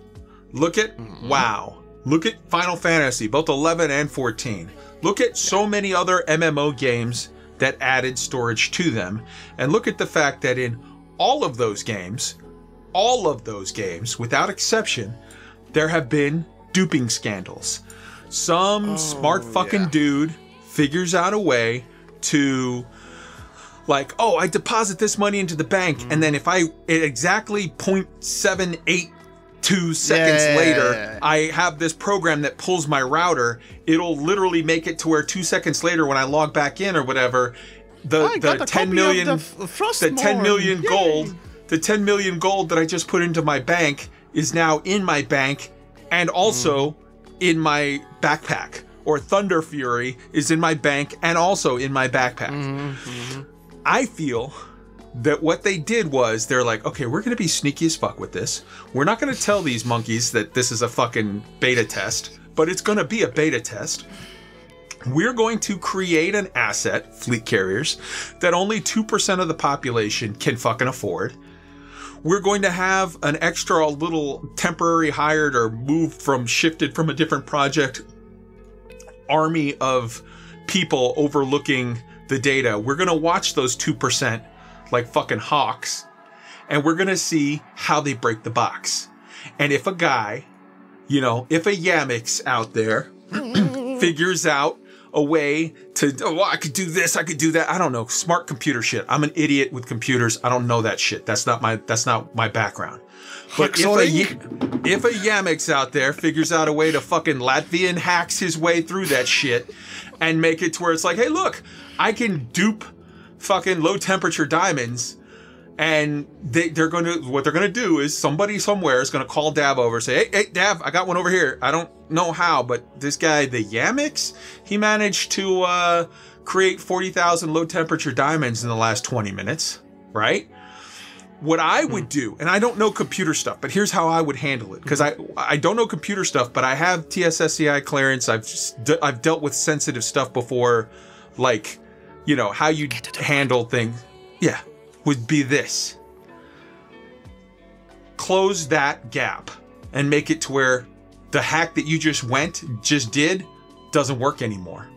Look at WoW. Look at Final Fantasy, both 11 and 14. Look at so many other MMO games that added storage to them, and look at the fact that in all of those games, without exception, there have been duping scandals. Some smart fucking dude figures out a way to, like, oh, I deposit this money into the bank, and then if exactly 0.782 seconds later, I have this program that pulls my router, it'll literally make it to where 2 seconds later when I log back in or whatever, the 10 million gold that I just put into my bank is now in my bank and also in my backpack. Or Thunder Fury is in my bank and also in my backpack. I feel that what they did was they're like, okay, we're going to be sneaky as fuck with this. We're not going to tell these monkeys that this is a fucking beta test, but it's going to be a beta test. We're going to create an asset, fleet carriers, that only 2% of the population can fucking afford. We're going to have an extra little temporary hired or shifted from a different project army of people overlooking the data. We're going to watch those 2% like fucking hawks, and we're going to see how they break the box. And if a guy, if a Yamiks out there figures out a way to, I could do this, I could do that. I don't know. Smart computer shit. I'm an idiot with computers. I don't know that shit. That's not my background. But if a Yamiks out there figures out a way to fucking Latvian hacks his way through that shit and make it to where it's like, hey, look, I can dupe fucking low temperature diamonds, and what they're gonna do is somebody somewhere is gonna call Dav over and say, hey Dav, I got one over here. I don't know how, but this guy, the Yamiks, he managed to create 40,000 low temperature diamonds in the last 20 minutes, right? What I would do, and I don't know computer stuff, but here's how I would handle it, because I don't know computer stuff, but I have TSSCI clearance. I've dealt with sensitive stuff before, like, how you handle things. Yeah, would be this. Close that gap and make it to where the hack that you just did doesn't work anymore.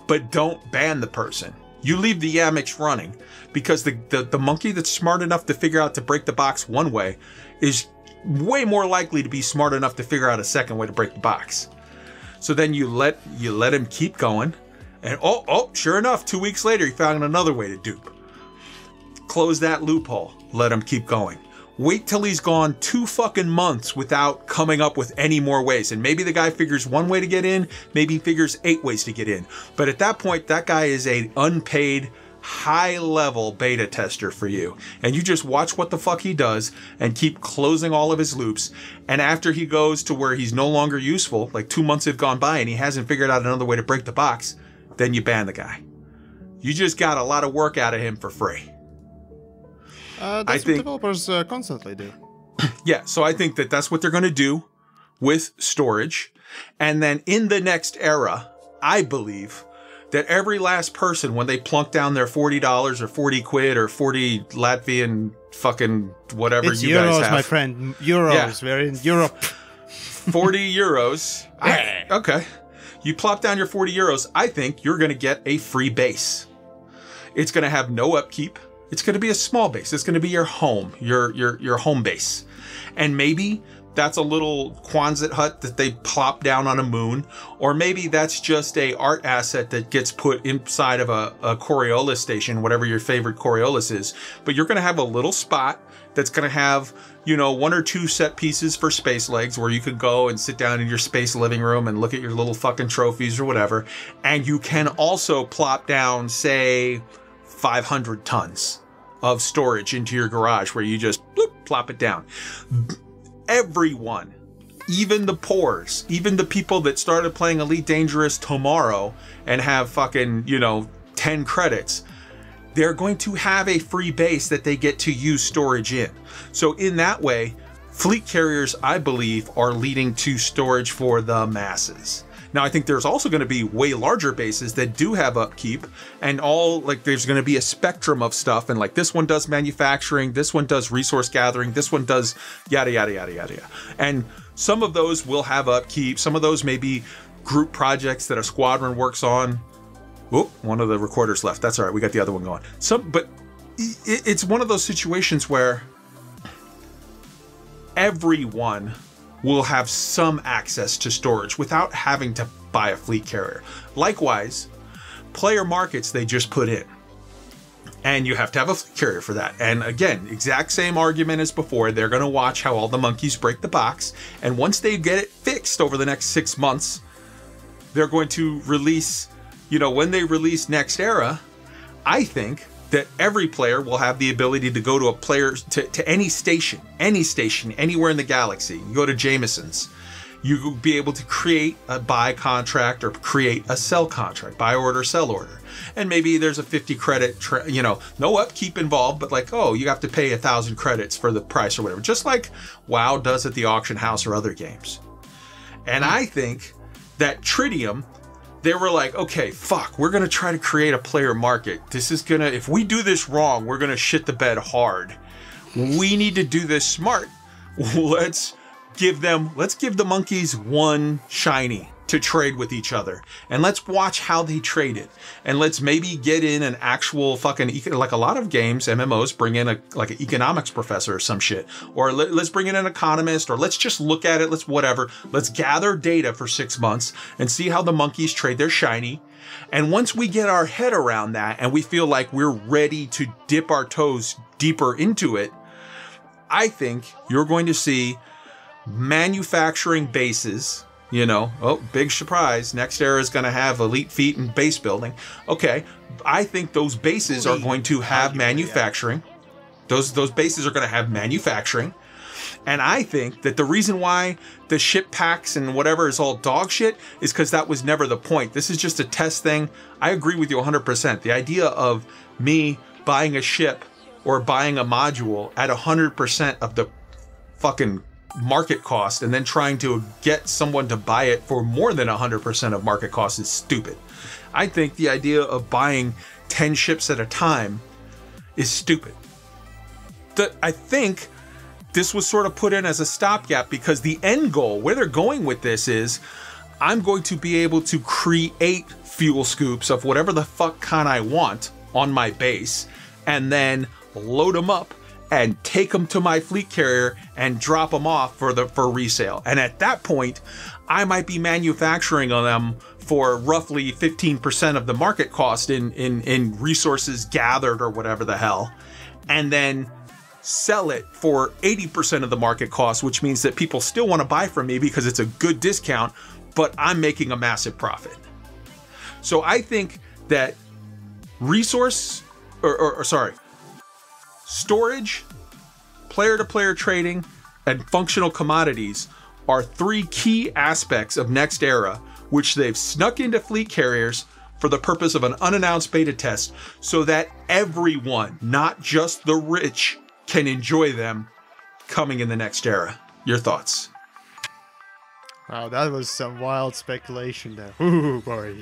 But don't ban the person. You leave the Yamiks running, because the monkey that's smart enough to figure out to break the box one way is way more likely to be smart enough to figure out a second way to break the box. So then you let him keep going. And sure enough, 2 weeks later, he found another way to dupe. Close that loophole. Let him keep going. Wait till he's gone 2 fucking months without coming up with any more ways. And maybe the guy figures one way to get in, maybe he figures 8 ways to get in. But at that point, that guy is an unpaid, high-level beta tester for you. And you just watch what the fuck he does and keep closing all of his loops. And after he goes to where he's no longer useful, like 2 months have gone by and he hasn't figured out another way to break the box, then you ban the guy. You just got a lot of work out of him for free. That's what developers constantly do. Yeah, so I think that's what they're going to do with storage. And then in the next era, I believe that every last person, when they plunk down their $40 or 40 quid or 40 Latvian fucking whatever it's you euros, guys have. my friend. Euros. Yeah. We're in Europe. 40 euros. Okay. You plop down your 40 euros, I think you're going to get a free base. It's going to have no upkeep. It's going to be a small base. It's going to be your home, your home base. And maybe that's a little Quonset hut that they plop down on a moon. Or maybe that's just a art asset that gets put inside of a Coriolis station, whatever your favorite Coriolis is. But you're going to have a little spot that's going to have, 1 or 2 set pieces for space legs where you could go and sit down in your space living room and look at your little fucking trophies or whatever. And you can also plop down, say, 500 tons of storage into your garage where you just bloop, plop it down. Everyone, even the poors, even the people that started playing Elite Dangerous tomorrow and have fucking, 10 credits, they're going to have a free base that they get to use storage in. So in that way, fleet carriers, I believe, are leading to storage for the masses. Now, I think there's also going to be way larger bases that do have upkeep, and there's going to be a spectrum of stuff, and like this one does manufacturing, this one does resource gathering, this one does yada, yada, yada, yada, yada. And some of those will have upkeep. Some of those may be group projects that a squadron works on. Whoop, one of the recorders left. That's all right. We got the other one going. But it's one of those situations where everyone will have some access to storage without having to buy a fleet carrier. Likewise, player markets, they just put in. And you have to have a fleet carrier for that. And again, exact same argument as before. They're going to watch how all the monkeys break the box. And once they get it fixed over the next 6 months, they're going to release, when they release next era, I think that every player will have the ability to go to to any station, anywhere in the galaxy. You go to Jameson's you be able to create a buy contract or create a sell contract, buy order, sell order. And maybe there's a 50 credit, no upkeep involved, but like, oh, you have to pay 1,000 credits for the price or whatever, just like WoW does at the auction house or other games. And I think that Tritium, they were like, okay, fuck, we're going to try to create a player market. This is going to, if we do this wrong, we're going to shit the bed hard. We need to do this smart. Let's give the monkeys one shiny to trade with each other, and let's watch how they trade it, and let's maybe get in an actual fucking like a lot of games, MMOs bring in an economics professor or some shit, or let's bring in an economist, or let's just look at it, let's gather data for 6 months and see how the monkeys trade their shiny. And once we get our head around that and we feel like we're ready to dip our toes deeper into it, I think you're going to see manufacturing bases, big surprise, next era is going to have elite feat and base building. Okay, I think those bases are going to have manufacturing. Those bases are going to have manufacturing. And I think that the reason why the ship packs and whatever is all dog shit is because that was never the point. This is just a test thing. I agree with you 100%. The idea of me buying a ship or buying a module at 100% of the fucking market cost and then trying to get someone to buy it for more than 100% of market cost is stupid. I think the idea of buying 10 ships at a time is stupid. I think this was sort of put in as a stopgap because the end goal, where they're going with this is, I'm going to be able to create fuel scoops of whatever the fuck kind I want on my base and then load them up and take them to my fleet carrier and drop them off for resale. And at that point, I might be manufacturing them for roughly 15% of the market cost in resources gathered or whatever the hell, and then sell it for 80% of the market cost, which means that people still want to buy from me because it's a good discount, but I'm making a massive profit. So I think that storage, player-to-player trading, and functional commodities are 3 key aspects of Next Era, which they've snuck into fleet carriers for the purpose of an unannounced beta test so that everyone, not just the rich, can enjoy them coming in the Next Era. Your thoughts? Wow, that was some wild speculation there. Ooh, boy.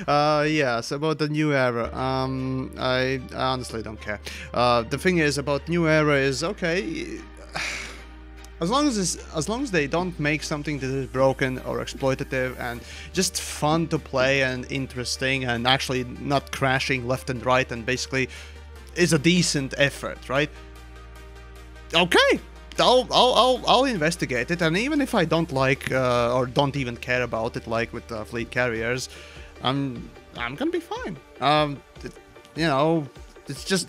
Yes, about the new era. I honestly don't care. The thing is about new era is okay. As long as they don't make something that is broken or exploitative and just fun to play and interesting and actually not crashing left and right and basically is a decent effort, right? Okay. I'll investigate it, and even if I don't like or don't even care about it, like with fleet carriers, I'm gonna be fine. It's just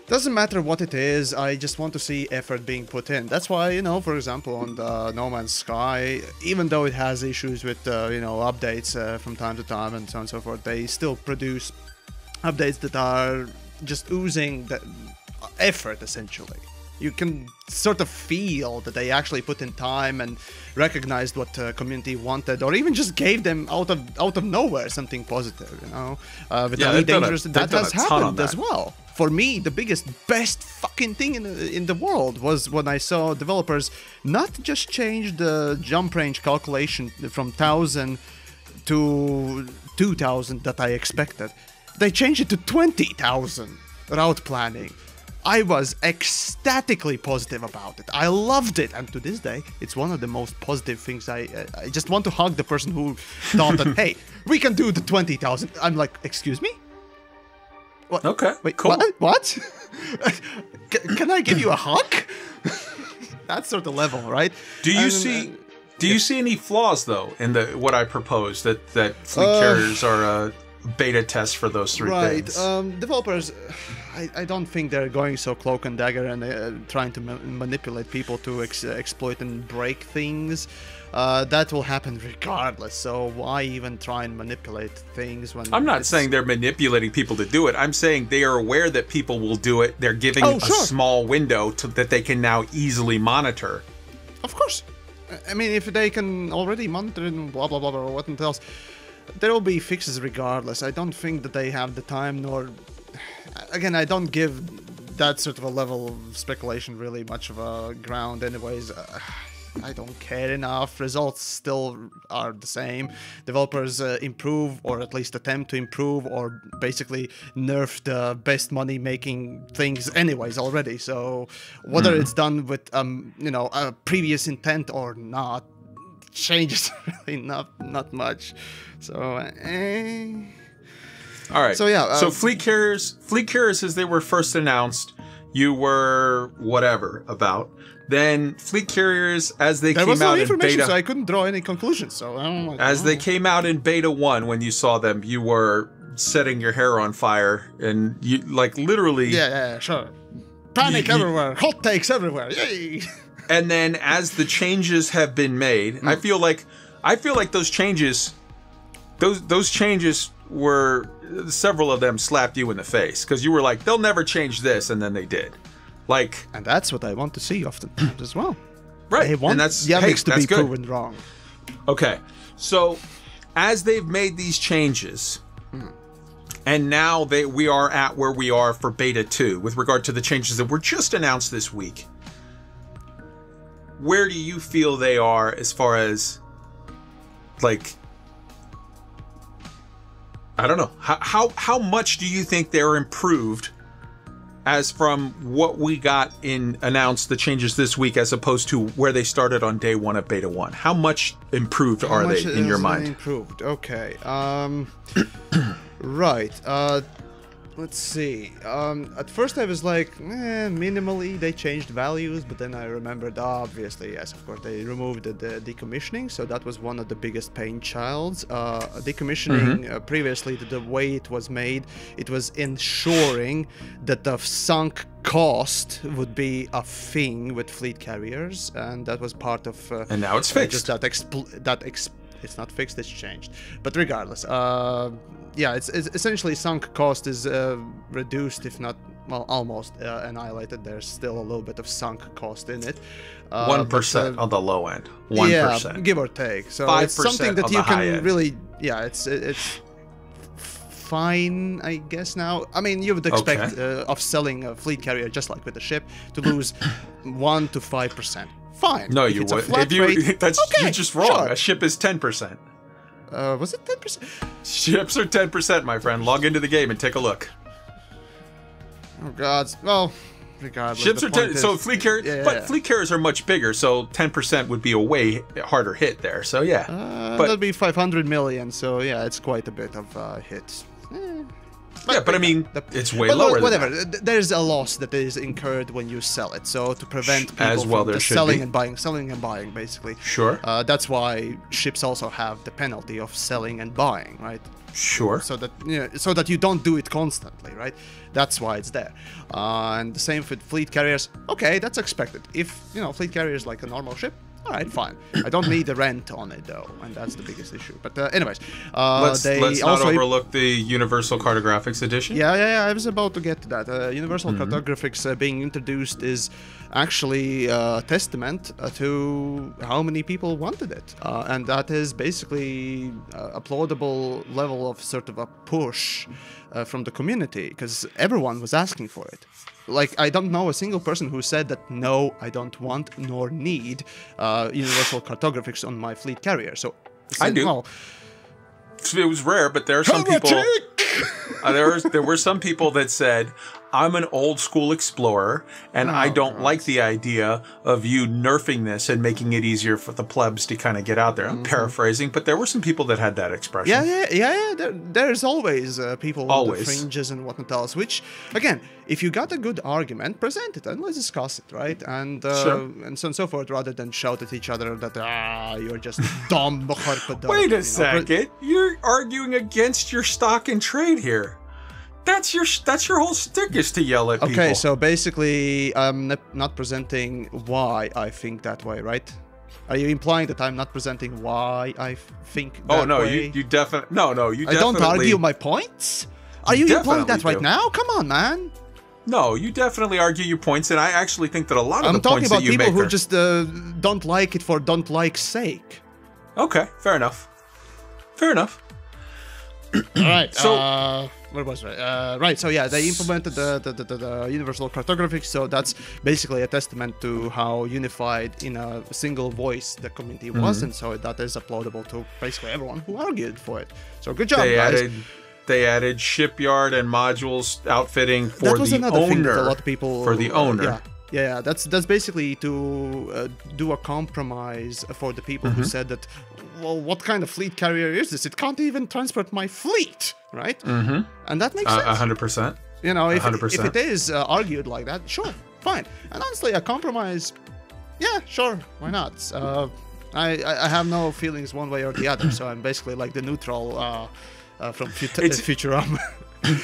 doesn't matter what it is. I just want to see effort being put in. That's why, for example, on the No Man's Sky, even though it has issues with updates from time to time and so on and so forth, they still produce updates that are just oozing the effort essentially. You can sort of feel that they actually put in time and recognized what the community wanted, or even just gave them out of nowhere something positive. With Elite Dangerous, that has happened as well. For me, the best fucking thing in the world was when I saw developers not just change the jump range calculation from 1,000 to 2,000 that I expected. They changed it to 20,000 route planning. I was ecstatically positive about it. I loved it, and to this day, it's one of the most positive things. I just want to hug the person who thought that, hey, we can do the 20,000. I'm like, excuse me? What? Okay, wait, cool. What? Can I give you a hug? That sort of level, right? Do you see any flaws though in what I proposed that fleet carriers are a beta test for those 3 things? Right. Developers, I don't think they're going so cloak and dagger and trying to manipulate people to exploit and break things. That will happen regardless, so why even try and manipulate things when... I'm not saying they're manipulating people to do it. I'm saying they are aware that people will do it. They're giving a small window that they can now easily monitor. Of course. I mean, if they can already monitor and blah blah blah or what else, there will be fixes regardless. I don't think that they have the time, nor again, I don't give that sort of a level of speculation really much of a ground anyways. I don't care enough. Results still are the same. Developers improve, or at least attempt to improve, or basically nerf the best money-making things anyways already. So whether it's done with you know, a previous intent or not, changes really not much. So all right. So yeah. So fleet carriers, as they were first announced, you were whatever about. Then fleet carriers, as they came out in beta, so I couldn't draw any conclusions. So I don't know. As they came out in beta 1, when you saw them, you were setting your hair on fire, and you like literally. Yeah, sure. Panic everywhere, hot takes everywhere. Yay! And then as the changes have been made, I feel like those changes, those changes were, several of them slapped you in the face because you were like, they'll never change this, and then they did. Like, and that's what I want to see oftentimes as well. Right. I want Yamiks to be proven wrong. Okay. So, as they've made these changes, and now we are at where we are for beta 2 with regard to the changes that were just announced this week. Where do you feel they are as far as, like, I don't know, how much do you think they're improved as from what we got announced the changes this week, as opposed to where they started on day 1 of beta 1? How much improved are they in your mind? Improved. Okay. Right. Let's see. At first I was like, minimally they changed values, but then I remembered, obviously, yes, of course, they removed the decommissioning, so that was one of the biggest pain childs. Decommissioning, previously, the way it was made, it was ensuring that the sunk cost would be a thing with fleet carriers, and that was part of... and now it's fixed. It's not fixed, it's changed. But regardless, yeah, it's essentially sunk cost is reduced, if not, well, almost annihilated. There's still a little bit of sunk cost in it. 1% on the low end. 1%. Yeah, give or take. So 5% it's something that on you the high can end. really, yeah, it's fine, I guess now. I mean, you would expect of selling a fleet carrier, just like with a ship, to lose 1 to 5%. Fine. No, if you it's a would. flat If you, rate, that's okay, you're just wrong. sure. A ship is 10%. Was it 10%? Ships are 10%, my friend. Log into the game and take a look. Oh God. Well, regardless. Ships are 10. So fleet carriers, yeah. fleet carriers are much bigger. So 10% would be a way harder hit there. So yeah, but that'd be 500 million. So yeah, it's quite a bit of hits. But I mean, it's way lower. Whatever. Than that. There's a loss that is incurred when you sell it. So to prevent people As well, from there just should selling be. and buying, basically. Sure. That's why ships also have the penalty of selling and buying, right? Sure. So that you don't do it constantly, right? That's why it's there. And the same with fleet carriers. Okay, that's expected. If fleet carrier is like a normal ship, all right, fine. I don't need the rent on it though, and that's the biggest issue. But anyways, let's they not also overlook the Universal Cartographics edition. Yeah, I was about to get to that. Universal Cartographics being introduced is actually a testament to how many people wanted it. And that is basically a applaudable level of sort of a push from the community, because everyone was asking for it. Like, I don't know a single person who said that, no, I don't want nor need Universal Cartographics on my fleet carrier. So I do. Well, it was rare, but there are some people. There were some people that said, I'm an old school explorer, and I don't like the idea of you nerfing this and making it easier for the plebs to kind of get out there. I'm paraphrasing, but there were some people that had that expression. Yeah. There's always people with the fringes and whatnot else, which, again, if you got a good argument, present it and let's discuss it, right? And and so on and so forth, rather than shout at each other that, you're just dumb. Wait a second. You're arguing against your stock and trade here. That's your whole stick, is to yell at people. Okay, so basically, I'm not presenting why I think that way, right? Are you implying that I'm not presenting why I think that way? Oh, no, you definitely... No, you I definitely... don't argue my points? Are you implying that right do. now? Come on, man. No, you definitely argue your points, and I actually think that a lot of I'm the talking points about that you people make who are... just don't like it for don't like's sake. Okay, fair enough. Fair enough. All right. So, what was it? Right. So yeah, they implemented the universal cartography. So that's basically a testament to how unified in a single voice the community was, and so that is uploadable to basically everyone who argued for it. So good job, guys. They added shipyard and modules outfitting for That was the another thing that owner. a lot of people For the owner. Yeah, that's basically to do a compromise for the people who said that, well, what kind of fleet carrier is this? It can't even transport my fleet, right? And that makes sense. 100%. You know, if 100%. it is argued like that, sure, fine. And honestly, a compromise, yeah, sure, why not? I have no feelings one way or the other, so I'm basically like the neutral from Futurama.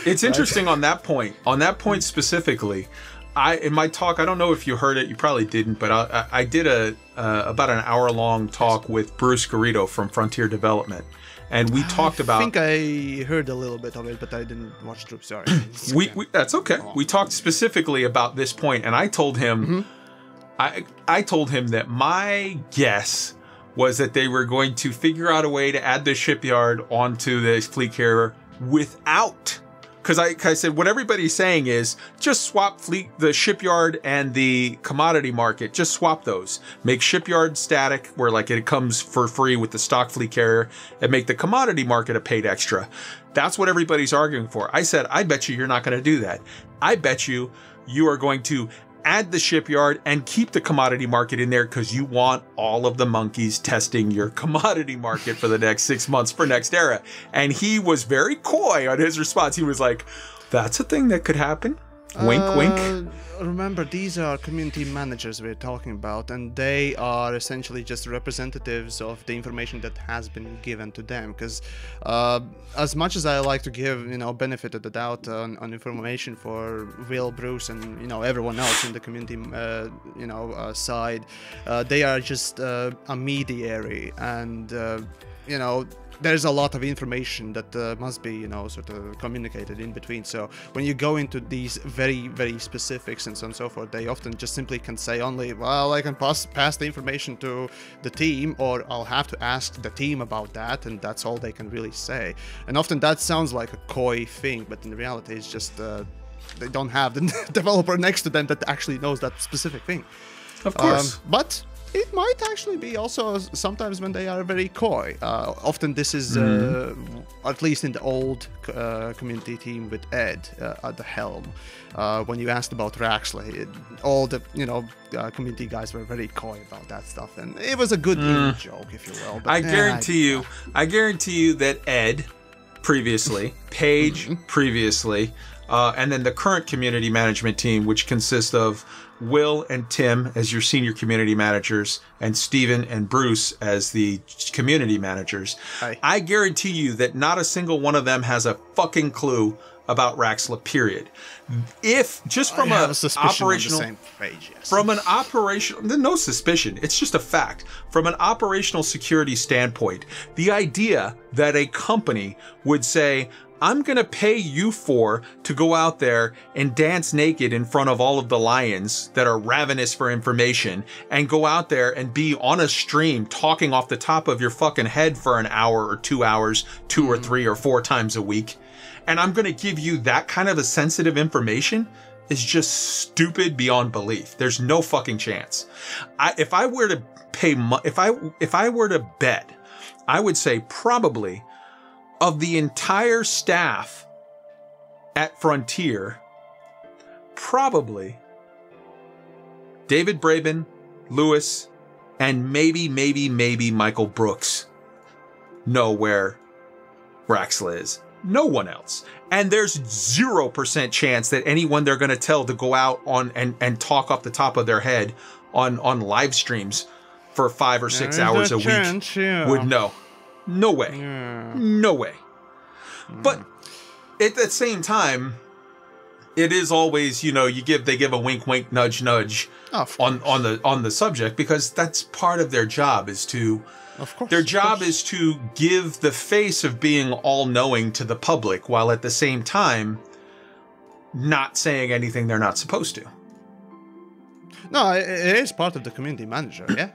It's interesting on that point. On that point specifically, in my talk, I don't know if you heard it, you probably didn't, but I did about an hour-long talk with Bruce Garrido from Frontier Development, and we talked about... I think I heard a little bit of it, but I didn't watch through, sorry. That's okay. We talked specifically about this point, and I told him, I told him that my guess was that they were going to figure out a way to add the shipyard onto the fleet carrier without... Because I said, what everybody's saying is just swap the shipyard and the commodity market. Just swap those. Make shipyard static, where like it comes for free with the stock fleet carrier, and make the commodity market a paid extra. That's what everybody's arguing for. I said, I bet you're not going to do that. I bet you are going to add the shipyard and keep the commodity market in there because you want all of the monkeys testing your commodity market for the next 6 months for next era. And he was very coy on his response. He was like, that's a thing that could happen. Wink, wink. Remember, these are community managers we're talking about, and they are essentially just representatives of the information that has been given to them. Because as much as I like to give, benefit of the doubt on information for Will, Bruce, and everyone else in the community, side, they are just a mediary, and there's a lot of information that must be, sort of communicated in between. So when you go into these very, very specifics and so on and so forth, they often just simply can say only, well, I can pass the information to the team, or I'll have to ask the team about that, and that's all they can really say. And often that sounds like a coy thing, but in reality, it's just they don't have the developer next to them that actually knows that specific thing. Of course. But it might actually be also sometimes when they are very coy. Often this is, at least in the old community team with Ed at the helm. When you asked about Raxley, all the community guys were very coy about that stuff, and it was a good joke, if you will. But I guarantee you that Ed previously, Paige previously, and then the current community management team, which consists of Will and Tim as your senior community managers, and Steven and Bruce as the community managers. Hi. I guarantee you that not a single one of them has a fucking clue about Raxla, period. If just from an operational, from an operational, no suspicion, it's just a fact. From an operational security standpoint, the idea that a company would say, I'm going to pay you to go out there and dance naked in front of all of the lions that are ravenous for information, and go out there and be on a stream talking off the top of your fucking head for an hour or 2 hours, 2 or 3 or 4 times a week. And I'm going to give you that kind of a sensitive information is just stupid beyond belief. There's no fucking chance. If I were to pay, if I were to bet, I would say probably of the entire staff at Frontier, probably David Braben, Lewis, and maybe Michael Brooks know where Raxla is. No one else. And there's 0% chance that anyone they're going to tell to go out on and talk off the top of their head on live streams for 5 or 6 hours a week would know. No way. Yeah. No way. But at the same time, it is always, they give a wink, wink, nudge, nudge on the subject, because that's part of their job is to, their job is to give the face of being all knowing to the public, while at the same time not saying anything they're not supposed to. No, it is part of the community manager, yeah.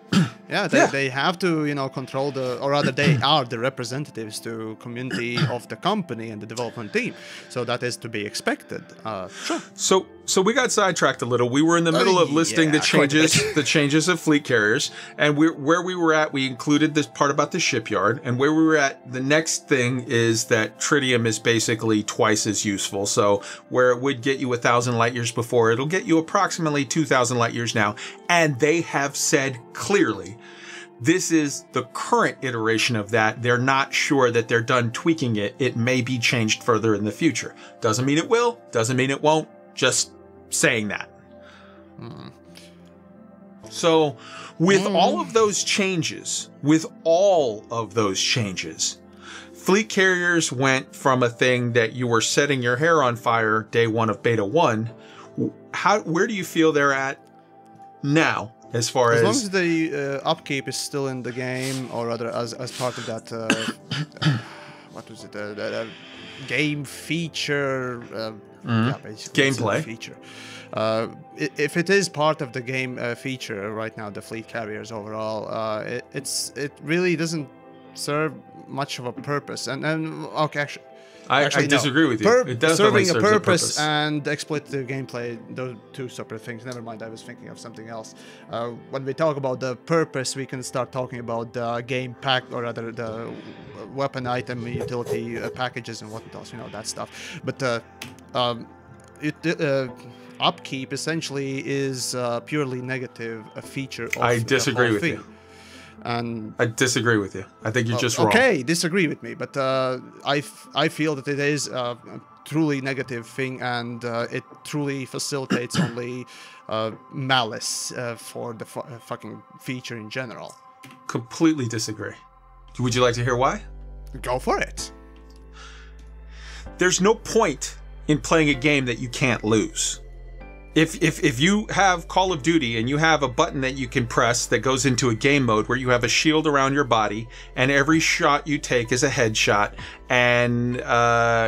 They have to, control or rather they are the representatives to community of the company and the development team. So that is to be expected. Sure. So we got sidetracked a little. We were in the middle of listing the changes of fleet carriers, and where we were at, we included this part about the shipyard, and where we were at, the next thing is that tritium is basically twice as useful. So where it would get you 1,000 light years before, it'll get you approximately 2,000 light years now. And they have said clearly, this is the current iteration of that. They're not sure that they're done tweaking it. It may be changed further in the future. Doesn't mean it will, doesn't mean it won't. Just saying that. So with all of those changes, fleet carriers went from a thing that you were setting your hair on fire day one of beta 1. Where do you feel they're at now, as long as the upkeep is still in the game, or rather as part of that what was it, game feature, basically gameplay feature. If it is part of the game feature right now, the fleet carriers overall, it really doesn't serve much of a purpose. And okay, actually, I disagree with you. It serving a purpose and exploitative gameplay, those two separate things. Never mind, I was thinking of something else. When we talk about the purpose, we can start talking about the game pack, or rather the weapon item utility packages and what else, that stuff. But upkeep essentially is purely negative a feature of I disagree with you. And I disagree with you. I think you're just wrong. Okay, disagree with me, but I feel that it is a truly negative thing, and it truly facilitates only malice for the fucking feature in general. Completely disagree. Would you like to hear why? Go for it. There's no point in playing a game that you can't lose. If you have Call of Duty and you have a button that you can press that goes into a game mode where you have a shield around your body and every shot you take is a headshot and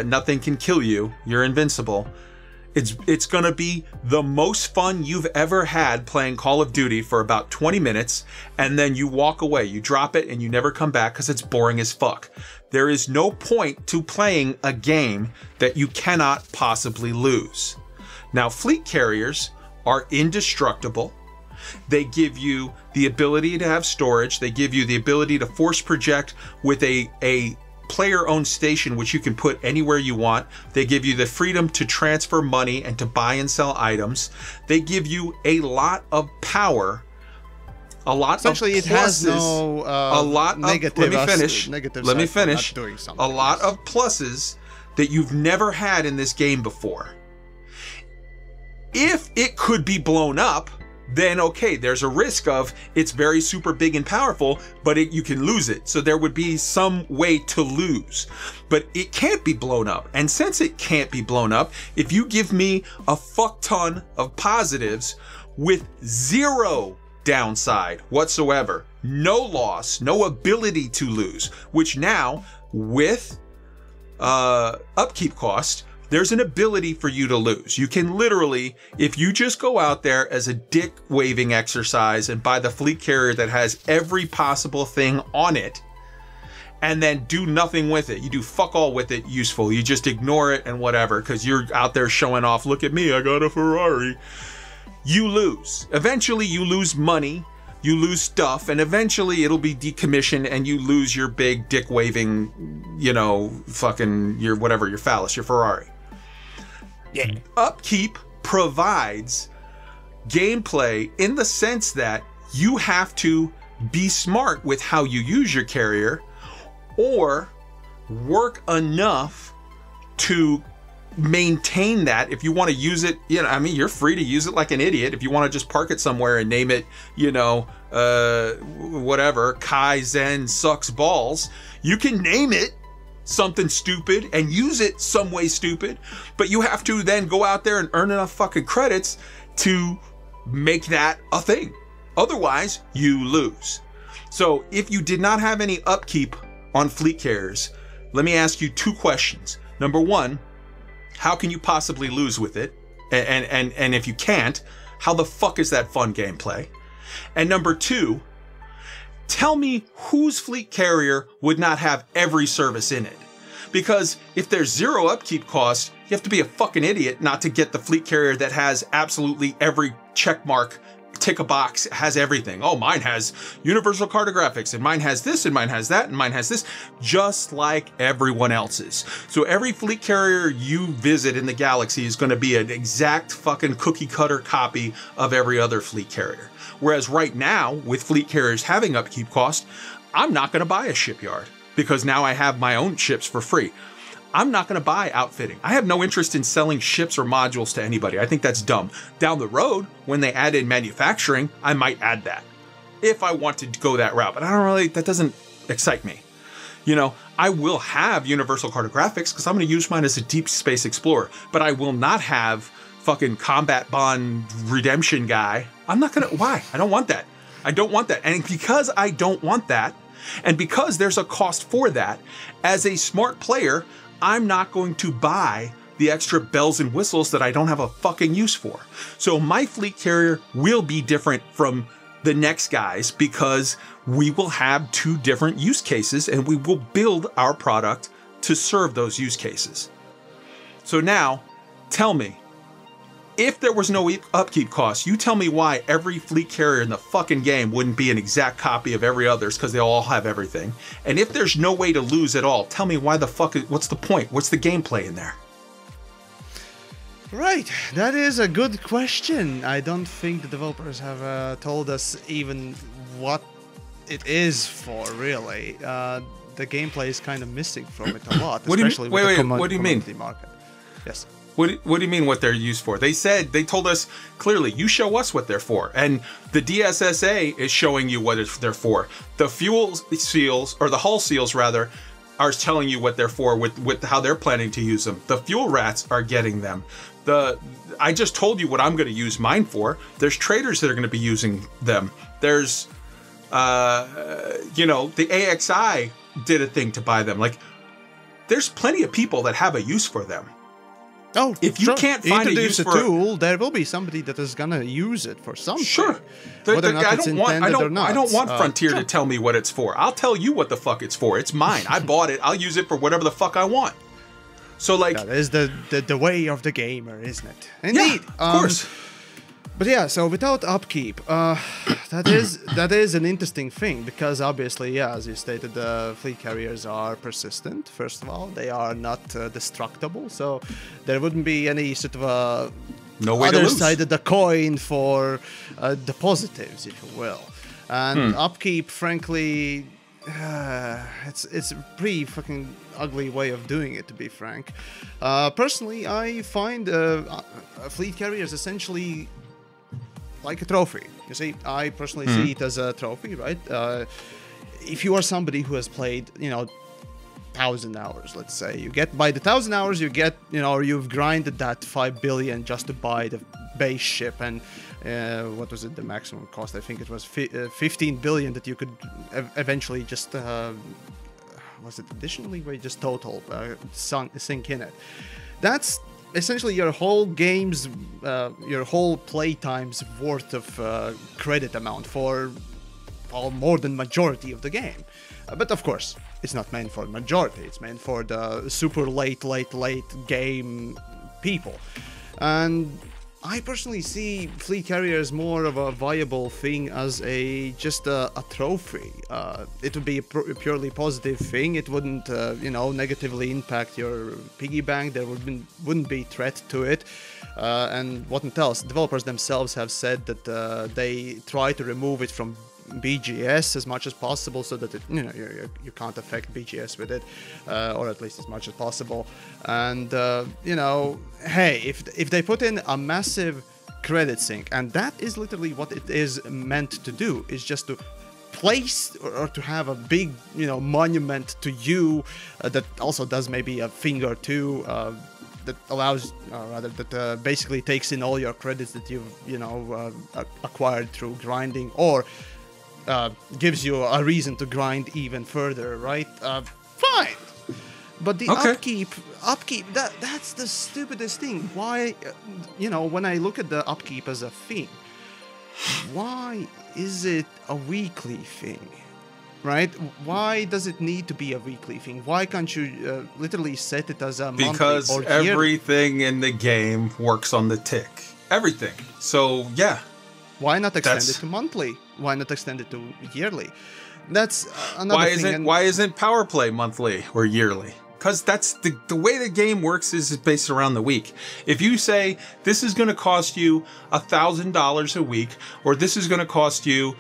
nothing can kill you, you're invincible. It's gonna be the most fun you've ever had playing Call of Duty for about 20 minutes, and then you walk away, you drop it, and you never come back because it's boring as fuck. There is no point to playing a game that you cannot possibly lose. Now, fleet carriers are indestructible. They give you the ability to have storage. They give you the ability to force project with a player-owned station, which you can put anywhere you want. They give you the freedom to transfer money and to buy and sell items. They give you a lot of power, a lot essentially of pluses. It has no a lot negative. Let me finish. Let me finish. A lot of pluses that you've never had in this game before. If it could be blown up, then okay, there's a risk of it's very super big and powerful, but you can lose it. So there would be some way to lose, but it can't be blown up. And since it can't be blown up, if you give me a fuck ton of positives with zero downside whatsoever, no loss, no ability to lose, which now with upkeep cost, there's an ability for you to lose. You can literally, if you just go out there as a dick waving exercise and buy the fleet carrier that has every possible thing on it, and then do nothing with it. You do fuck all with it useful. You just ignore it and whatever, because you're out there showing off, look at me, I got a Ferrari. You lose. Eventually you lose money, you lose stuff, and eventually it'll be decommissioned and you lose your big dick waving, fucking your whatever, your phallus, your Ferrari. Yeah. Upkeep provides gameplay in the sense that you have to be smart with how you use your carrier, or work enough to maintain that. If you want to use it, you're free to use it like an idiot. If you want to just park it somewhere and name it, whatever, Kai Zen sucks balls, you can name it something stupid and use it some way stupid, but you have to then go out there and earn enough fucking credits to make that a thing. Otherwise, you lose. So if you did not have any upkeep on fleet carriers, let me ask you two questions. Number one, How can you possibly lose with it? And if you can't, how the fuck is that fun gameplay? And number 2, tell me whose fleet carrier would not have every service in it. Because if there's 0 upkeep cost, you have to be a fucking idiot not to get the fleet carrier that has absolutely every check mark, tick a box, has everything. Oh, mine has universal cartographics, and mine has this, and mine has that, and mine has this, just like everyone else's. So every fleet carrier you visit in the galaxy is going to be an exact fucking cookie cutter copy of every other fleet carrier. Whereas right now, with fleet carriers having upkeep cost, I'm not going to buy a shipyard because now I have my own ships for free. I'm not going to buy outfitting. I have no interest in selling ships or modules to anybody. I think that's dumb. Down the road, when they add in manufacturing, I might add that if I want to go that route. But I don't really, that doesn't excite me. You know, I will have universal cartographics because I'm going to use mine as a deep space explorer, but I will not have fucking combat bond redemption guy. I'm not going to, why? I don't want that. I don't want that. And because I don't want that, and because there's a cost for that, as a smart player, I'm not going to buy the extra bells and whistles that I don't have a fucking use for. So my fleet carrier will be different from the next guys because we will have 2 different use cases and we will build our product to serve those use cases. So now, tell me, if there was no upkeep cost, you tell me why every fleet carrier in the fucking game wouldn't be an exact copy of every other's because they all have everything. And if there's no way to lose at all, tell me why the fuck, what's the point? What's the gameplay in there? Right, that is a good question. I don't think the developers have told us even what it is for, really. The gameplay is kind of missing from it a lot, especially with the commodity market. Yes. What do you mean what they're used for? They told us clearly, you show us what they're for. And the DSSA is showing you what they're for. The fuel seals, or the hull seals rather, are telling you what they're for with how they're planning to use them. The fuel rats are getting them. I just told you what I'm going to use mine for. There's traders that are going to be using them. There's, the AXI did a thing to buy them. Like, there's plenty of people that have a use for them. Oh, if you can't find a use for a tool, there will be somebody that is gonna use it for something. Sure, I don't want Frontier to tell me what it's for. I'll tell you what the fuck it's for. It's mine. I bought it. I'll use it for whatever the fuck I want. So like, that is the way of the gamer, isn't it? Indeed, yeah, of course. But yeah, so without upkeep, that is an interesting thing because obviously, yeah, as you stated, the fleet carriers are persistent. First of all, they are not destructible, so there wouldn't be any sort of no way other to lose. side of the coin for the positives, if you will. And upkeep, frankly, it's a pretty fucking ugly way of doing it, to be frank. Personally, I find fleet carriers essentially like a trophy. You see, I personally see it as a trophy, right? If you are somebody who has played, 1,000 hours, let's say, you get by the 1,000 hours, you get, or you've grinded that 5 billion just to buy the base ship, and what was it, the maximum cost? I think it was 15 billion that you could eventually just, was it additionally, where you just total sink in it. That's essentially your whole game's, your whole playtime's worth of credit amount for more than majority of the game. But of course, it's not meant for majority. It's meant for the super late game people. And I personally see fleet carriers more of a viable thing as just a trophy. It would be a purely positive thing. It wouldn't, negatively impact your piggy bank. There wouldn't be threat to it. And what else? Developers themselves have said that they try to remove it from BGS as much as possible, so that you can't affect BGS with it, or at least as much as possible. And hey, if they put in a massive credit sink, and that is literally what it is meant to do, is just to place or to have a big monument to you that also does maybe a thing or two that allows, that basically takes in all your credits that you've acquired through grinding, or gives you a reason to grind even further, right? Fine. But the Okay. upkeep, that's the stupidest thing. Why, when I look at the upkeep as a thing, why is it a weekly thing? Right? Why does it need to be a weekly thing? Why can't you literally set it as a monthly Because or yearly? everything in the game works on the tick. Everything. So, yeah. Why not extend it to monthly? Why not extend it to yearly? That's another thing. Why isn't Power Play monthly or yearly? Because that's the way the game works is based around the week. If you say this is going to cost you $1,000 a week, or this is going to cost you,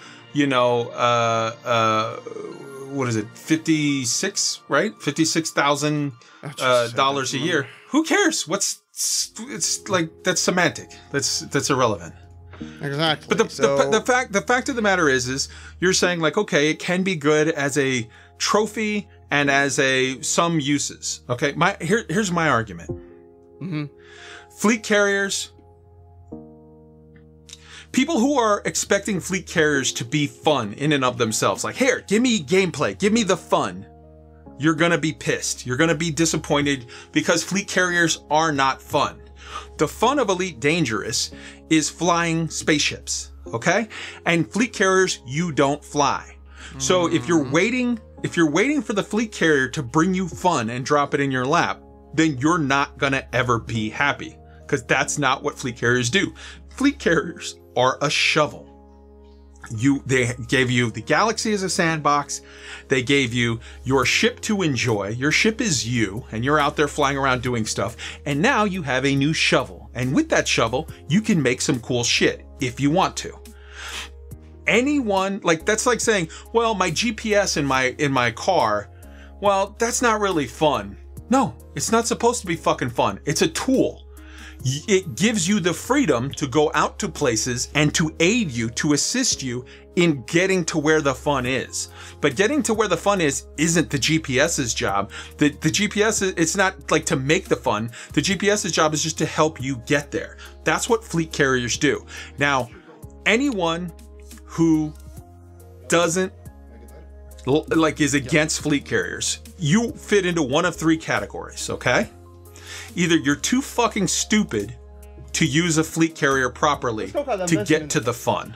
what is it, 56, right? $56,000 a year. Who cares? It's like that's semantic. That's irrelevant. Exactly. But the fact of the matter is you're saying like, okay, it can be good as a trophy and as some uses. Okay, here's my argument. Mm-hmm. Fleet carriers. People who are expecting fleet carriers to be fun in and of themselves, like, here, give me gameplay, give me the fun. You're gonna be pissed. You're gonna be disappointed because fleet carriers are not fun. The fun of Elite Dangerous is flying spaceships, okay? And fleet carriers, you don't fly. So if you're waiting for the fleet carrier to bring you fun and drop it in your lap, then you're not gonna ever be happy, because that's not what fleet carriers do. Fleet carriers are a shovel. They gave you the galaxy as a sandbox. They gave you your ship to enjoy. Your ship is you, and you're out there flying around doing stuff. And now you have a new shovel. And with that shovel, you can make some cool shit if you want to. Anyone, that's like saying, well, my GPS in my car, well, that's not really fun. No, it's not supposed to be fucking fun. It's a tool. It gives you the freedom to go out to places and to aid you, to assist you in getting to where the fun is. But getting to where the fun isn't the GPS's job. The GPS, it's not like to make the fun. The GPS's job is just to help you get there. That's what fleet carriers do. Now, anyone who doesn't is against fleet carriers, you fit into one of three categories, okay? Either you're too fucking stupid to use a fleet carrier properly to get to the fun,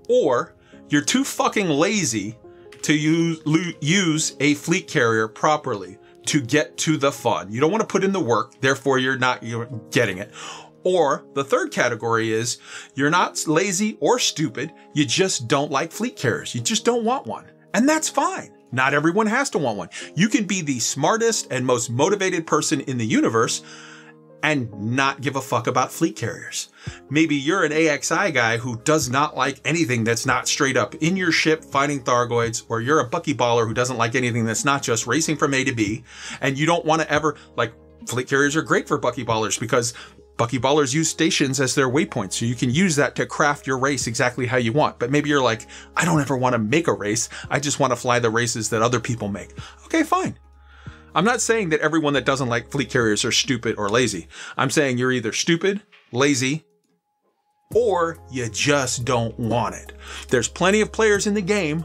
or you're too fucking lazy to use a fleet carrier properly to get to the fun. You don't want to put in the work, therefore you're getting it. Or the third category is you're not lazy or stupid, you just don't like fleet carriers. You just don't want one. And that's fine. Not everyone has to want one. You can be the smartest and most motivated person in the universe and not give a fuck about fleet carriers. Maybe you're an AXI guy who does not like anything that's not straight up in your ship fighting Thargoids, or you're a buckyballer who doesn't like anything that's not just racing from A to B, and you don't want to ever, fleet carriers are great for buckyballers because buckyballers use stations as their waypoints, so you can use that to craft your race exactly how you want. But maybe you're like, I don't ever want to make a race. I just want to fly the races that other people make. Okay, fine. I'm not saying that everyone that doesn't like fleet carriers are stupid or lazy. I'm saying you're either stupid, lazy, or you just don't want it. There's plenty of players in the game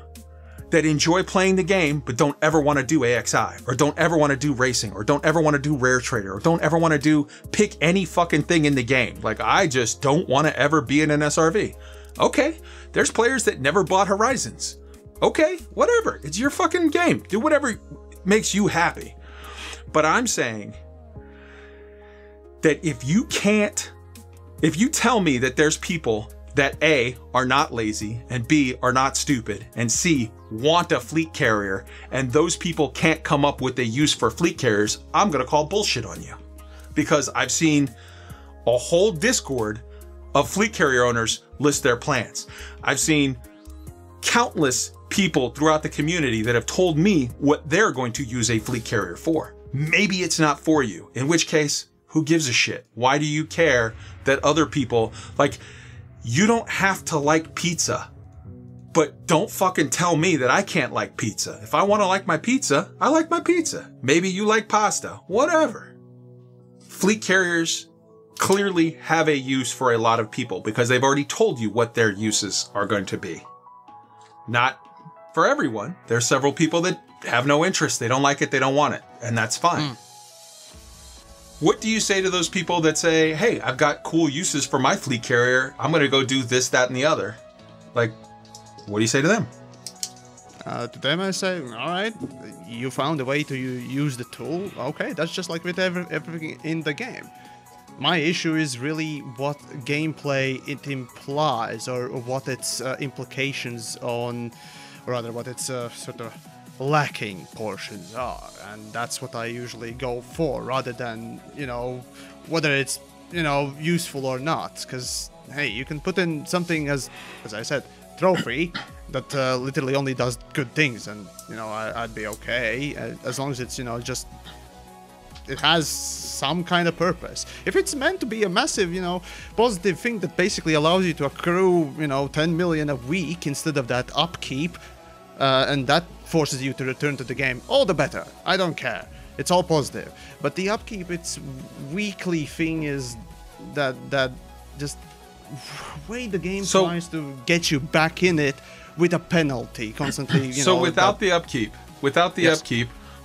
that enjoy playing the game, but don't ever want to do AXI, or don't ever want to do racing, or don't ever want to do rare trader, or don't ever want to pick any fucking thing in the game. I just don't want to ever be in an SRV. Okay, there's players that never bought Horizons. Okay, whatever. It's your fucking game. Do whatever makes you happy. But I'm saying that if you tell me that there's people that A, are not lazy, and B, are not stupid, and C, want a fleet carrier, and those people can't come up with a use for fleet carriers, I'm gonna call bullshit on you. Because I've seen a whole Discord of fleet carrier owners list their plans. I've seen countless people throughout the community that have told me what they're going to use a fleet carrier for. Maybe it's not for you, in which case, who gives a shit? Why do you care that other people, you don't have to like pizza, but don't fucking tell me that I can't like pizza. If I want to like my pizza, I like my pizza. Maybe you like pasta, whatever. Fleet carriers clearly have a use for a lot of people because they've already told you what their uses are going to be. Not for everyone. There's several people that have no interest. They don't like it. They don't want it. And that's fine. What do you say to those people that say, hey, I've got cool uses for my fleet carrier. I'm going to go do this, that, and the other. Like, what do you say to them? To them I say, all right, you found a way to use the tool. Okay, that's just like with everything in the game. My issue is really what gameplay it implies, or what its implications on, or rather what its sort of lacking portions are. And that's what I usually go for, rather than, you know, whether it's, you know, useful or not. Because, hey, you can put in something as I said, trophy, that literally only does good things, and, you know, I'd be okay, as long as it's, you know, just, it has some kind of purpose. If it's meant to be a massive, you know, positive thing that basically allows you to accrue, you know, 10 million a week instead of that upkeep, and that forces you to return to the game, all the better. I don't care. It's all positive. But the upkeep, its weekly thing is that just way the game tries to get you back in it with a penalty constantly. You know, without the upkeep,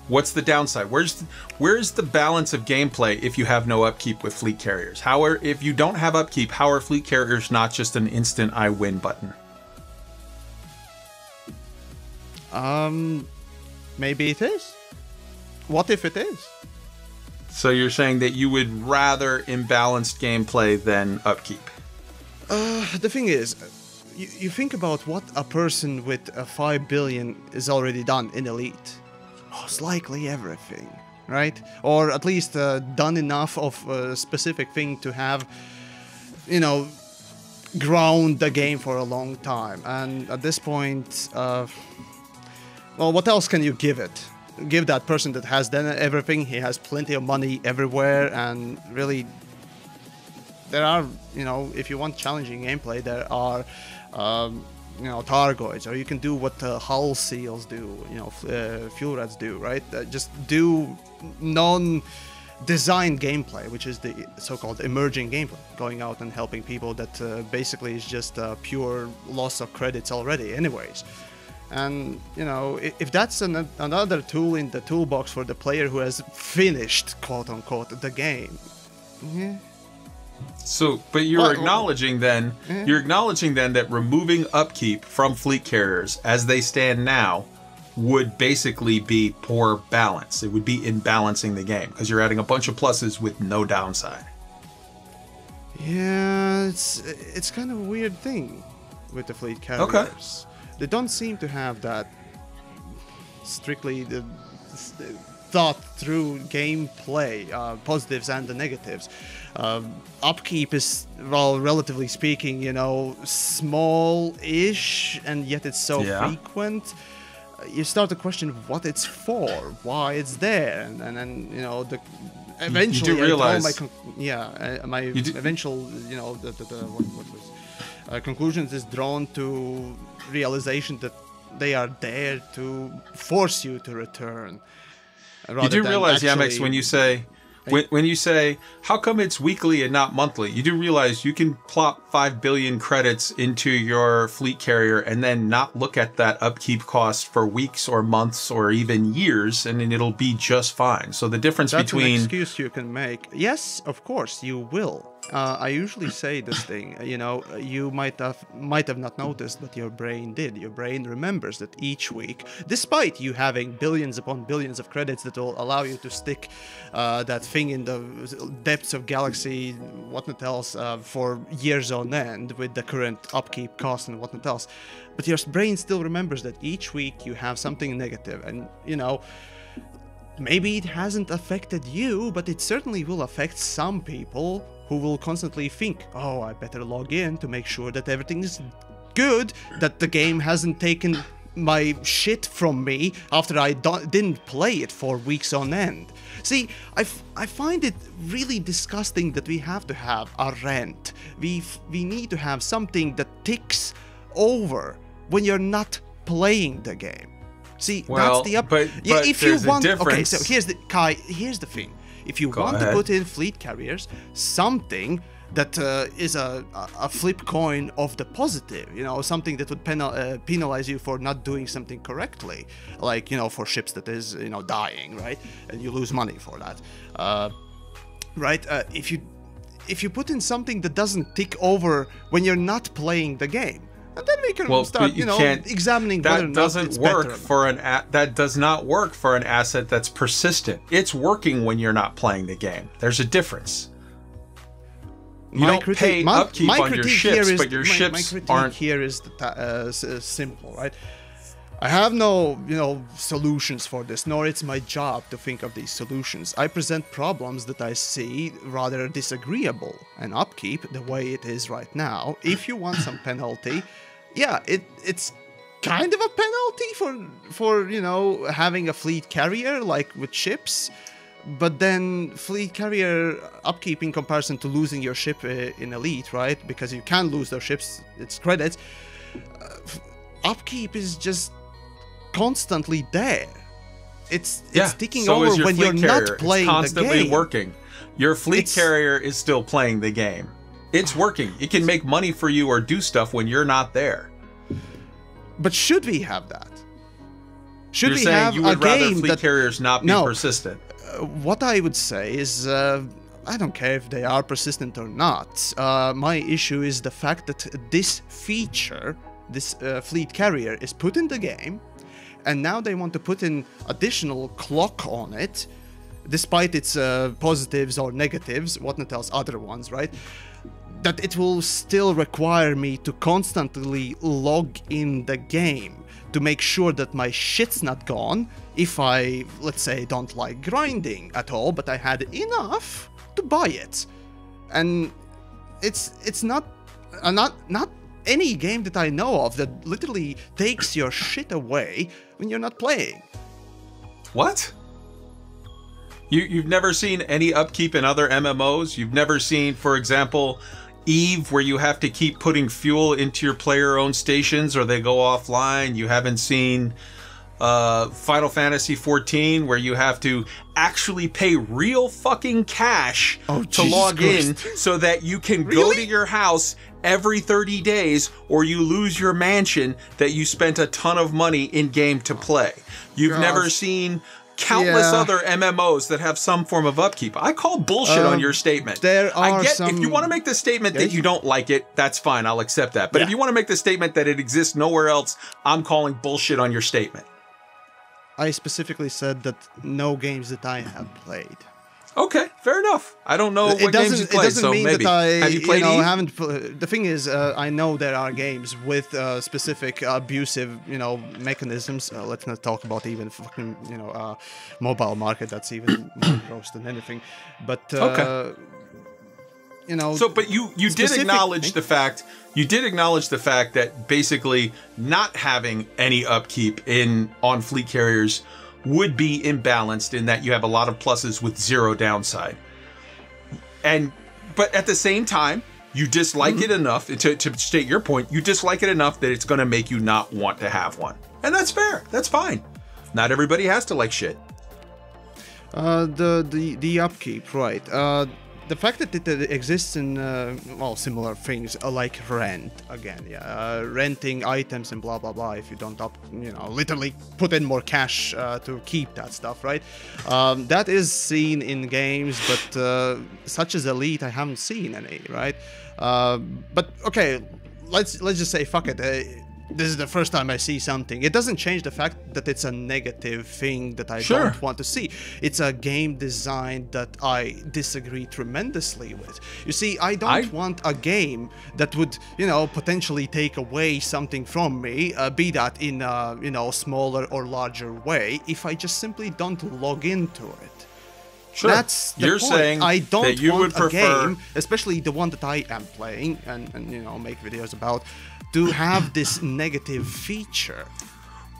what's the downside? Where's the balance of gameplay if you have no upkeep with fleet carriers? If you don't have upkeep, how are fleet carriers not just an instant I win button? Maybe it is. What if it is? So you're saying that you would rather imbalanced gameplay than upkeep? The thing is, you think about what a person with 5 billion is already done in Elite. Most likely everything, right? Or at least done enough of a specific thing to have, you know, ground the game for a long time. And at this point, well, what else can you give it? Give that person that has done everything. He has plenty of money everywhere, and really, there are, you know, if you want challenging gameplay, there are, you know, Targoids, or you can do what hull seals do, you know, fuel rats do, right? Just do non-designed gameplay, which is the so-called emerging gameplay, going out and helping people that basically is just pure loss of credits already anyways. And, you know, if that's another tool in the toolbox for the player who has finished, quote-unquote, the game, yeah. So, but you're acknowledging then, that removing upkeep from fleet carriers as they stand now would basically be poor balance. It would be imbalancing the game because you're adding a bunch of pluses with no downside. Yeah, it's kind of a weird thing with the fleet carriers. Okay. They don't seem to have that strictly thought through gameplay, positives and the negatives. Upkeep is, well, relatively speaking, you know, small-ish, and yet it's so frequent. You start to question what it's for, why it's there, and then, you know, eventually, you do realize, my eventual, you know, conclusions is drawn to realization that they are there to force you to return. You do realize, Yamiks, when you say, how come it's weekly and not monthly? You do realize you can plop 5 billion credits into your fleet carrier and then not look at that upkeep cost for weeks or months or even years, and then it'll be just fine. So the difference between... That's an excuse you can make. Yes, of course, you will. I usually say this thing, you know, you might have not noticed, but your brain did. Your brain remembers that each week, despite you having billions upon billions of credits that will allow you to stick that thing in the depths of galaxy, whatnot else, for years on end with the current upkeep cost and whatnot else. But your brain still remembers that each week you have something negative, and, you know, maybe it hasn't affected you, but it certainly will affect some people who will constantly think, oh, I better log in to make sure that everything is good, that the game hasn't taken my shit from me after I didn't play it for weeks on end. See, I find it really disgusting that we have to have a rent. We need to have something that ticks over when you're not playing the game. See, well, that's the but if you want, okay, so here's the thing. If you want to put in fleet carriers, something that is a flip coin of the positive, you know, something that would penalize you for not doing something correctly, like, you know, for ships that is, you know, dying, right, and you lose money for that, right? If you put in something that doesn't tick over when you're not playing the game, and then we can start, you know, examining whether or not it's better. That does not work for an asset that's persistent. It's working when you're not playing the game. There's a difference. You don't pay upkeep on your ships, but your ships aren't... My critique here is simple, right? I have no, you know, solutions for this, nor it's my job to think of these solutions. I present problems that I see rather disagreeable, and upkeep, the way it is right now, if you want some penalty, yeah, it's kind of a penalty for you know, having a fleet carrier, like with ships, but then fleet carrier upkeep in comparison to losing your ship in Elite, right? Because you can lose those ships, it's credits. Upkeep is just constantly there. It's ticking over when you're not playing the game. It's constantly working. Your fleet carrier is still playing the game. It's working. It can make money for you or do stuff when you're not there. But should we have that? Should we have a game that... You're saying you would rather fleet carriers not be persistent? What I would say is, I don't care if they are persistent or not. My issue is the fact that this feature, this fleet carrier, is put in the game, and now they want to put in additional clock on it, despite its positives or negatives, what not else, other ones, right? That it will still require me to constantly log in the game to make sure that my shit's not gone if I, let's say, don't like grinding at all, but I had enough to buy it. And it's not any game that I know of that literally takes your shit away when you're not playing. What? You've never seen any upkeep in other MMOs? You've never seen, for example, Eve, where you have to keep putting fuel into your player-owned stations or they go offline? You haven't seen Final Fantasy XIV, where you have to actually pay real fucking cash to log in so that you can go to your house every 30 days, or you lose your mansion that you spent a ton of money in-game to play. You've never seen countless other MMOs that have some form of upkeep. I call bullshit on your statement. If you want to make the statement that you don't like it, that's fine. I'll accept that. But if you want to make the statement that it exists nowhere else, I'm calling bullshit on your statement. I specifically said that no games that I have played. Okay, fair enough. I don't know what games you played, so maybe. Have you played Eve? Haven't. The thing is, I know there are games with specific abusive, you know, mechanisms. Let's not talk about even fucking, you know, mobile market. That's even more gross than anything. But you know. So, but you did acknowledge the fact. You did acknowledge the fact that basically not having any upkeep on fleet carriers would be imbalanced, in that you have a lot of pluses with zero downside. But at the same time, you dislike it enough, to state your point, you dislike it enough that it's going to make you not want to have one. And that's fair. That's fine. Not everybody has to like shit. The upkeep, right. The fact that it exists in, well, similar things like rent, again, renting items and blah, blah, blah, if you don't literally put in more cash to keep that stuff, right? That is seen in games, but such as Elite, I haven't seen any, right? But, okay, let's just say, fuck it. This is the first time I see something. It doesn't change the fact that it's a negative thing that I don't want to see. It's a game design that I disagree tremendously with. You see, I don't want a game that would, you know, potentially take away something from me, be that in a, you know, smaller or larger way, if I just simply don't log into it. Sure. That's the point. Saying I don't that you want would prefer... a game, especially the one that I am playing and you know, make videos about, to have this negative feature.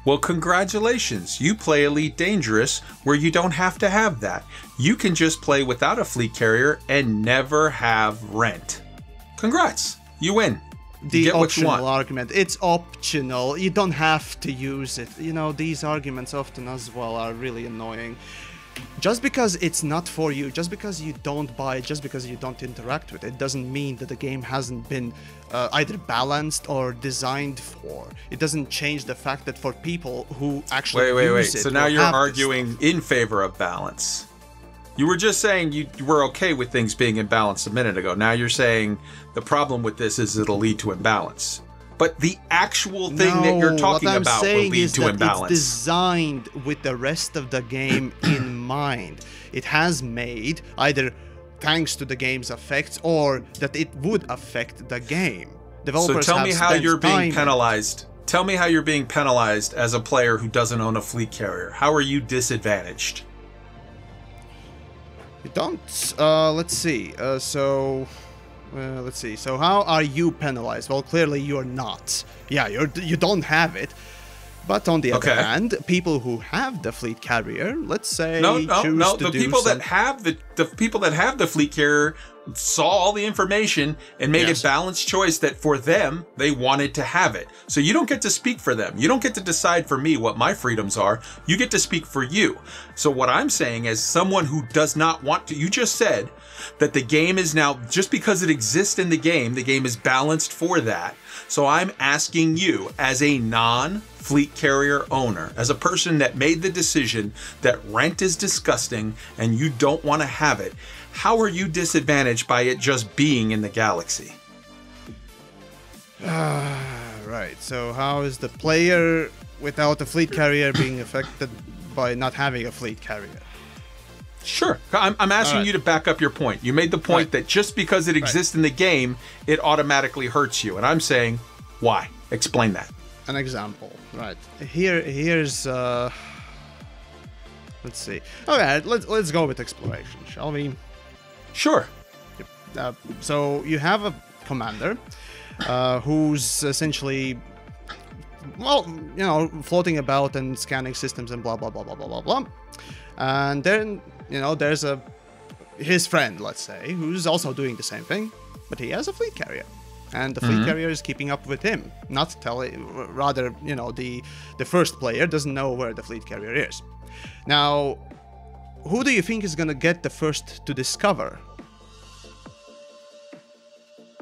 Well, congratulations. You play Elite Dangerous, where you don't have to have that. You can just play without a fleet carrier and never have rent. Congrats. You win. The optional argument. It's optional. You don't have to use it. You know, these arguments often as well are really annoying. just because it's not for you, just because you don't buy it, just because you don't interact with it, doesn't mean that the game hasn't been either balanced or designed for. It doesn't change the fact that for people who actually use it, so now you're arguing in favor of balance. You were just saying you were okay with things being imbalanced a minute ago. Now you're saying the problem with this is it'll lead to imbalance. But the actual thing that you're talking about will lead to imbalance. It's designed with the rest of the game in mind. It has made, either thanks to the game's effects or that it would affect the game. Developers so tell me how you're being time penalized. Tell me how you're being penalized as a player who doesn't own a fleet carrier. How are you disadvantaged? You don't. Let's see. Let's see. So how are you penalized? Well, clearly you're not. Yeah, you don't have it. But on the other hand, people who have the fleet carrier, let's say, the people that have the fleet carrier saw all the information and made a balanced choice that for them they wanted to have it. So you don't get to speak for them. You don't get to decide for me what my freedoms are. You get to speak for you. So what I'm saying as someone who does not want to, you just said that the game is now, just because it exists in the game is balanced for that. So I'm asking you, as a non-fleet carrier owner, as a person that made the decision that rent is disgusting and you don't want to have it, how are you disadvantaged by it just being in the galaxy? Right. So how is the player without a fleet carrier being affected by not having a fleet carrier? Sure. I'm asking you to back up your point. You made the point that just because it exists in the game, it automatically hurts you. And I'm saying, why? Explain that. An example. Right. Here's let's see. Okay, let's go with exploration, shall we? Sure. So you have a commander who's essentially, well, you know, floating about and scanning systems and blah blah blah blah blah blah blah. And then, you know, there's his friend, let's say, who's also doing the same thing, but he has a fleet carrier, and the fleet carrier is keeping up with him. Rather, you know, the first player doesn't know where the fleet carrier is. Now, who do you think is gonna get the first to discover?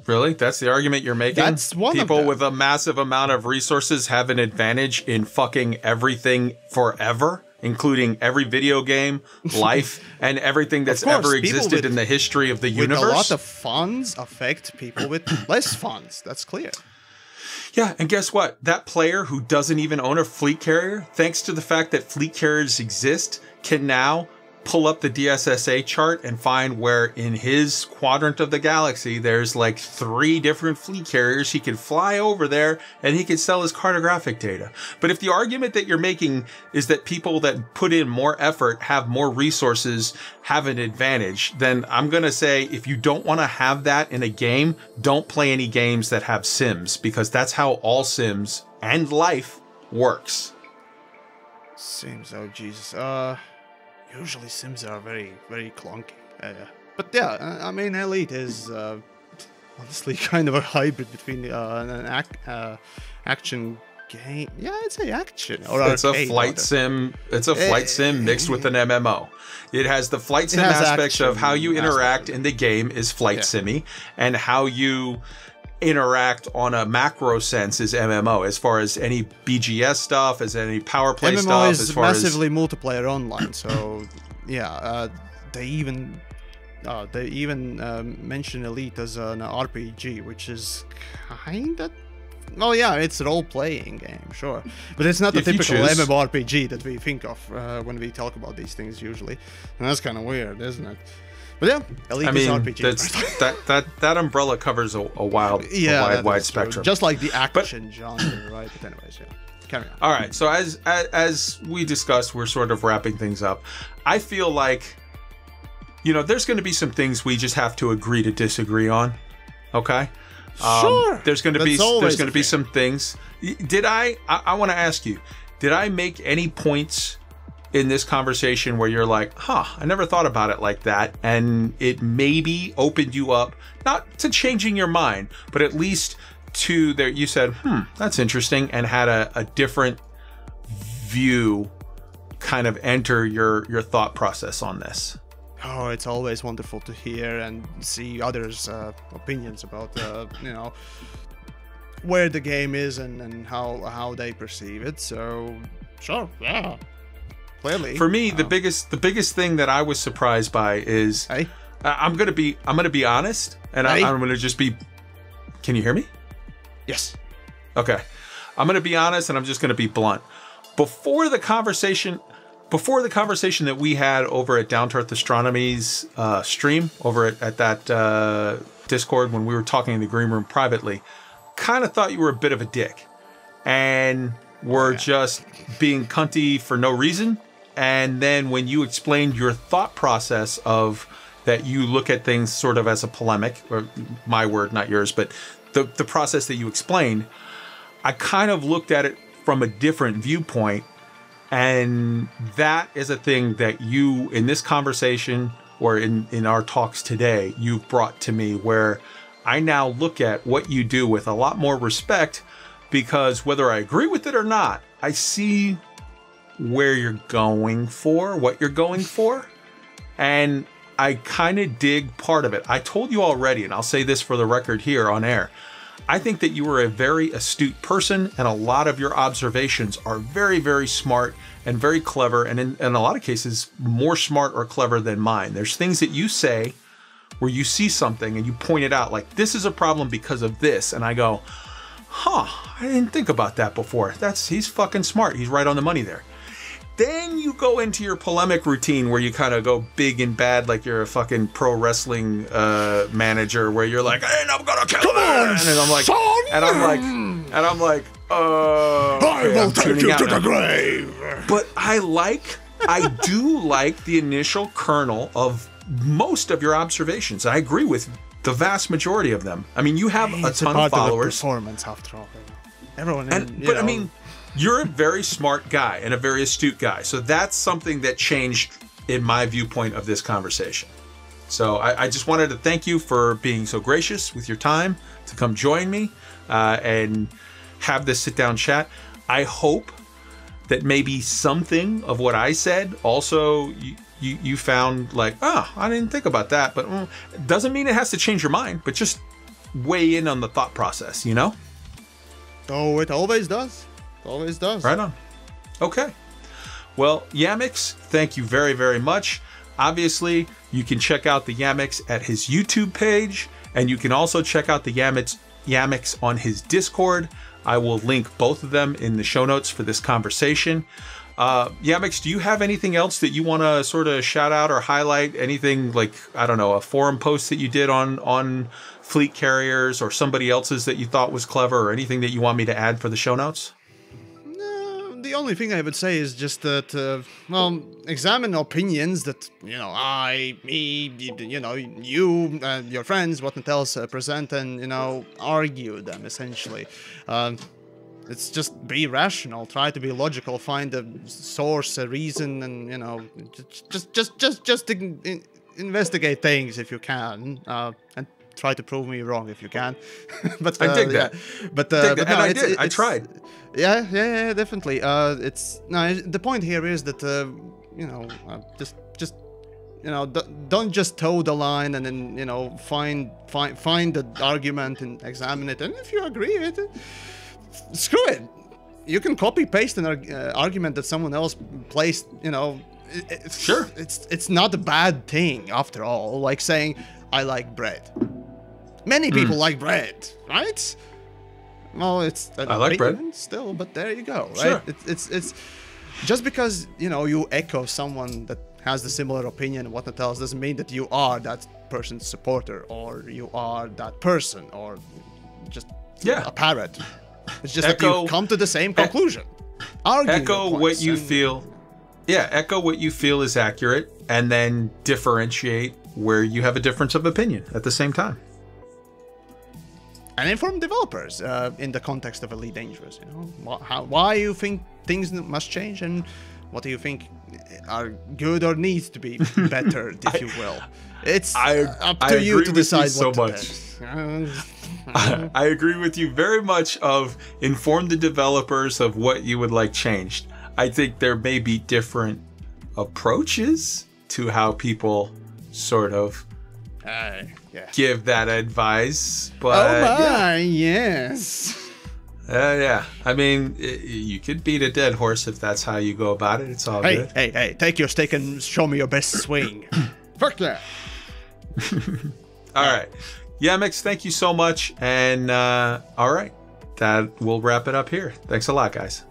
Really? That's the argument you're making? That's one of them. People with a massive amount of resources have an advantage in fucking everything forever? Including every video game, life, and everything that's ever existed in the history of the universe. With a lot of funds affect people with less funds. That's clear. Yeah, and guess what? That player who doesn't even own a fleet carrier, thanks to the fact that fleet carriers exist, can now pull up the DSSA chart and find where in his quadrant of the galaxy there's like 3 different fleet carriers. He can fly over there and he can sell his cartographic data. But if the argument that you're making is that people that put in more effort, have more resources, have an advantage, then I'm going to say if you don't want to have that in a game, don't play any games that have sims, because that's how all sims and life works. Sims, oh Jesus. Usually Sims are very, very clunky. But yeah, I mean, Elite is honestly kind of a hybrid between an action game. Yeah, I'd say action. Or it's a flight sim. It's a flight sim mixed with an MMO. It has the flight sim aspect of how you interact in the game is flight simmy, and how you interact on a macro sense is MMO, as far as any BGS stuff, as any power play MMO stuff. Is as far massively multiplayer online, so yeah, they even mention Elite as an RPG, which is kind of, well, yeah, it's a role-playing game, sure, but it's not the typical MMORPG that we think of when we talk about these things usually, and that's kind of weird, isn't it? But yeah, Elite is RPG. That umbrella covers a wide spectrum. True. Just like the action genre, right? But anyways, yeah. Carry on. All right. So as we discussed, we're sort of wrapping things up. I feel like, you know, there's going to be some things we just have to agree to disagree on. Okay. Sure. There's going to be some things. I want to ask you, did I make any points in this conversation where you're like, I never thought about it like that, and it maybe opened you up, not to changing your mind, but at least to there, you said, that's interesting, and had a different view kind of enter your thought process on this. Oh, it's always wonderful to hear and see others' opinions about, you know, where the game is and how they perceive it. So, sure, yeah, clearly. For me, the biggest thing that I was surprised by is, hey? I'm gonna be honest, and hey? I'm gonna just be. Can you hear me? Yes. Okay, I'm gonna be honest, and I'm just gonna be blunt. Before the conversation that we had over at Down to Earth Astronomy's stream over at that Discord when we were talking in the green room privately, kind of thought you were a bit of a dick and were just being cunty for no reason. And then when you explained your thought process of that you look at things sort of as a polemic, or my word, not yours, but the process that you explained, I kind of looked at it from a different viewpoint. And that is a thing that you, in this conversation or in our talks today, you've brought to me, where I now look at what you do with a lot more respect, because whether I agree with it or not, I see where you're going for, what you're going for. And I kind of dig part of it. I told you already, and I'll say this for the record here on air, I think that you are a very astute person, and a lot of your observations are very, very smart and very clever, and in a lot of cases, more smart or clever than mine. There's things that you say where you see something and you point it out, like, this is a problem because of this, and I go, huh, I didn't think about that before. He's fucking smart. He's right on the money there. Then you go into your polemic routine where you kind of go big and bad, like you're a fucking pro wrestling manager, where you're like, "And I'm gonna kill him," and I'm like, son! I'm like, I will take you to the grave. But I do like the initial kernel of most of your observations. I agree with the vast majority of them. I mean, you have a ton of followers. Of the performance, after all, everyone. I mean, you're a very smart guy and a very astute guy. So that's something that changed in my viewpoint of this conversation. So I just wanted to thank you for being so gracious with your time to come join me and have this sit-down chat. I hope that maybe something of what I said also you found like, oh, I didn't think about that. But it doesn't mean it has to change your mind, but just weigh in on the thought process, you know? Oh, it always does. Always does. Right on. Okay. Well, Yamiks, thank you very, very much. Obviously, you can check out the Yamiks at his YouTube page, and you can also check out the Yamiks on his Discord. I will link both of them in the show notes for this conversation. Yamiks, do you have anything else that you want to sort of shout out or highlight? Anything like, I don't know, a forum post that you did on fleet carriers, or somebody else's that you thought was clever, or anything that you want me to add for the show notes? The only thing I would say is just that, examine opinions that, me, you, your friends, whatnot else, present, and, argue them, essentially. It's just be rational, try to be logical, find a source, a reason, and, just investigate things if you can, and try to prove me wrong if you can. But I dig that. Yeah. But and I did. I tried. Yeah, definitely. The point here is that don't just toe the line and then find the argument and examine it, and if you agree with it, screw it. You can copy paste an argument that someone else placed. Sure. It's not a bad thing after all. Like saying I like bread. Many people like bread, right? Well, it's I like bread still, but there you go, right? Sure. It's just because you echo someone that has the similar opinion and whatnot else doesn't mean that you are that person's supporter, or you are that person, or just a parrot. It's just that you come to the same conclusion. Echo what you feel. Yeah, echo what you feel is accurate, and then differentiate where you have a difference of opinion at the same time. And inform developers in the context of Elite Dangerous. Why you think things must change, and what do you think are good or needs to be better, if you will. It's up to you to decide what to do. I agree with you very much. Of inform the developers of what you would like changed. I think there may be different approaches to how people sort of give that advice. But oh my, yes. Yeah. I mean, you could beat a dead horse if that's how you go about it. It's all good. Hey, take your stick and show me your best swing. Fuck yeah. All right. Yamiks, thank you so much. And all right, that will wrap it up here. Thanks a lot, guys.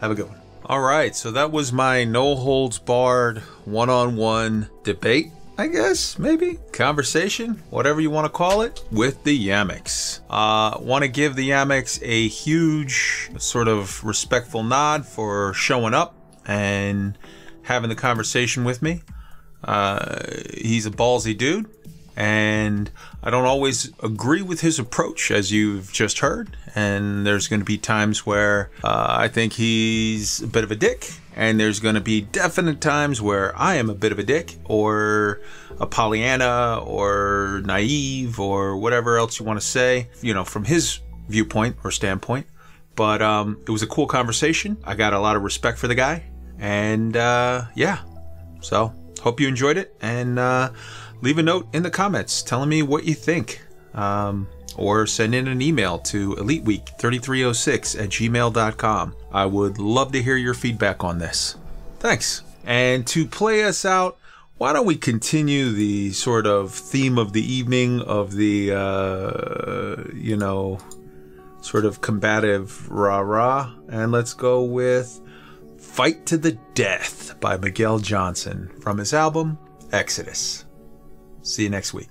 Have a good one. All right, so that was my no holds barred one-on-one debate, I guess, maybe conversation, whatever you want to call it, with the Yamiks. Want to give the Yamiks a huge sort of respectful nod for showing up and having the conversation with me. He's a ballsy dude, and I don't always agree with his approach, as you've just heard. And there's going to be times where I think he's a bit of a dick, and there's going to be definite times where I am a bit of a dick, or a Pollyanna, or naive, or whatever else you want to say, you know, from his viewpoint or standpoint. But it was a cool conversation. I got a lot of respect for the guy, and yeah, so hope you enjoyed it, and leave a note in the comments telling me what you think. Or send in an email to eliteweek3306@gmail.com. I would love to hear your feedback on this. Thanks. And to play us out, why don't we continue the sort of theme of the evening of the, you know, sort of combative rah-rah, and let's go with Fight to the Death by Miguel Johnson from his album Exodus. See you next week.